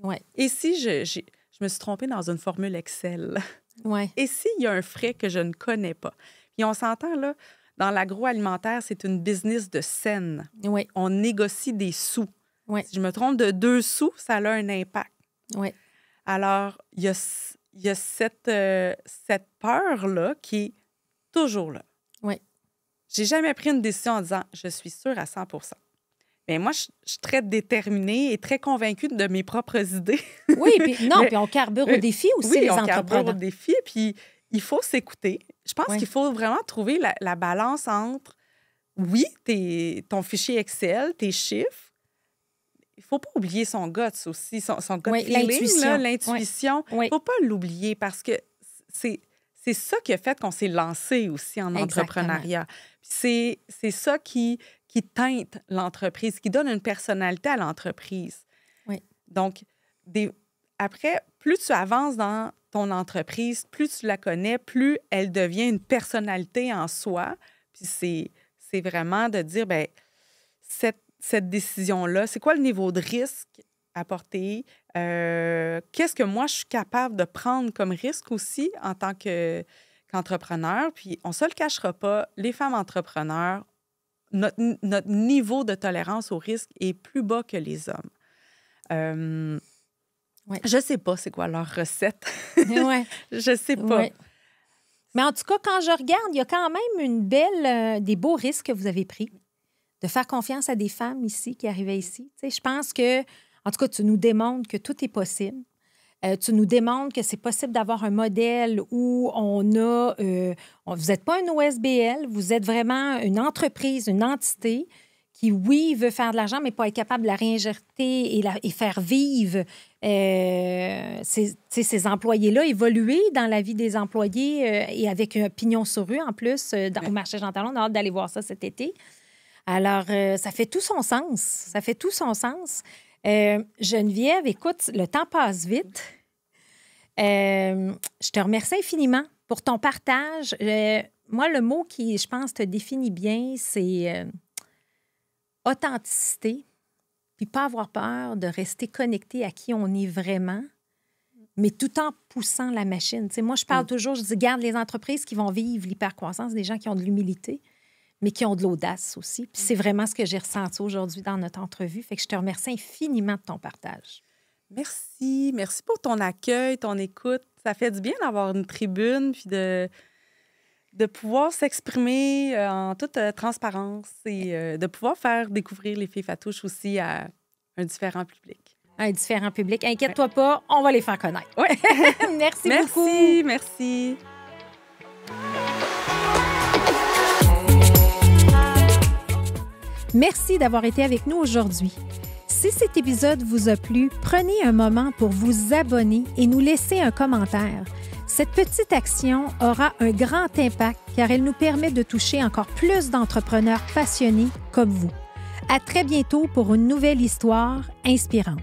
Speaker 2: Oui.
Speaker 1: Et si je me suis trompée dans une formule Excel?
Speaker 2: Oui.
Speaker 1: Et s'il y a un frais que je ne connais pas? Puis on s'entend, là, dans l'agroalimentaire, c'est une business de scène.
Speaker 2: Oui.
Speaker 1: On négocie des sous.
Speaker 2: Oui.
Speaker 1: Si je me trompe de 2 sous, ça a un impact.
Speaker 2: Oui.
Speaker 1: Alors, il il y a cette peur-là qui est toujours là.
Speaker 2: Oui.
Speaker 1: J'ai jamais pris une décision en disant « je suis sûre à 100 ». Mais moi, je suis très déterminée et très convaincue de mes propres idées.
Speaker 2: Oui, puis on carbure au défi aussi, les entrepreneurs. Oui, on carbure au
Speaker 1: défi, puis il faut s'écouter. Je pense qu'il faut vraiment trouver la balance entre, oui, ton fichier Excel, tes chiffres. Il ne faut pas oublier son guts aussi, son gut feeling, l'intuition. Il ne faut pas l'oublier parce que c'est ça qui a fait qu'on s'est lancé aussi en entrepreneuriat. C'est ça qui teinte l'entreprise, qui donne une personnalité à l'entreprise.
Speaker 2: Oui.
Speaker 1: Donc, après, plus tu avances dans ton entreprise, plus tu la connais, plus elle devient une personnalité en soi. Puis c'est vraiment de dire, bien, cette décision-là, c'est quoi le niveau de risque à porter? Qu'est-ce que moi, je suis capable de prendre comme risque aussi en tant qu'entrepreneur? Puis, on ne se le cachera pas, les femmes entrepreneurs, notre niveau de tolérance au risque est plus bas que les hommes. Je ne sais pas c'est quoi leur recette. Je ne sais pas.
Speaker 2: Ouais. Mais en tout cas, quand je regarde, il y a quand même des beaux risques que vous avez pris de faire confiance à des femmes ici qui arrivaient ici. Tu sais, je pense que, en tout cas, tu nous démontres que tout est possible. Tu nous démontres que c'est possible d'avoir un modèle où on a... vous n'êtes pas un OSBL, vous êtes vraiment une entreprise, une entité qui, oui, veut faire de l'argent, mais pas être capable de la réinjecter et faire vivre ces employés-là, évoluer dans la vie des employés et avec un pignon sur rue, en plus, au marché Jean Talon. On a hâte d'aller voir ça cet été. Alors, ça fait tout son sens. Ça fait tout son sens. Geneviève, écoute, le temps passe vite. Je te remercie infiniment pour ton partage. Moi, le mot qui, je pense, te définit bien, c'est authenticité, puis pas avoir peur de rester connecté à qui on est vraiment, mais tout en poussant la machine. Tu sais, moi, je parle toujours, je dis, garde les entreprises qui vont vivre l'hypercroissance, des gens qui ont de l'humilité, mais qui ont de l'audace aussi. Puis c'est vraiment ce que j'ai ressenti aujourd'hui dans notre entrevue. Fait que je te remercie infiniment de ton partage.
Speaker 1: Merci. Merci pour ton accueil, ton écoute. Ça fait du bien d'avoir une tribune puis de pouvoir s'exprimer en toute transparence et de pouvoir faire découvrir les filles Fatouches aussi à un différent public.
Speaker 2: Un différent public. Inquiète-toi pas, on va les faire connaître.
Speaker 1: Ouais.
Speaker 2: Merci beaucoup.
Speaker 1: Merci.
Speaker 2: Merci d'avoir été avec nous aujourd'hui. Si cet épisode vous a plu, prenez un moment pour vous abonner et nous laisser un commentaire. Cette petite action aura un grand impact car elle nous permet de toucher encore plus d'entrepreneurs passionnés comme vous. À très bientôt pour une nouvelle histoire inspirante.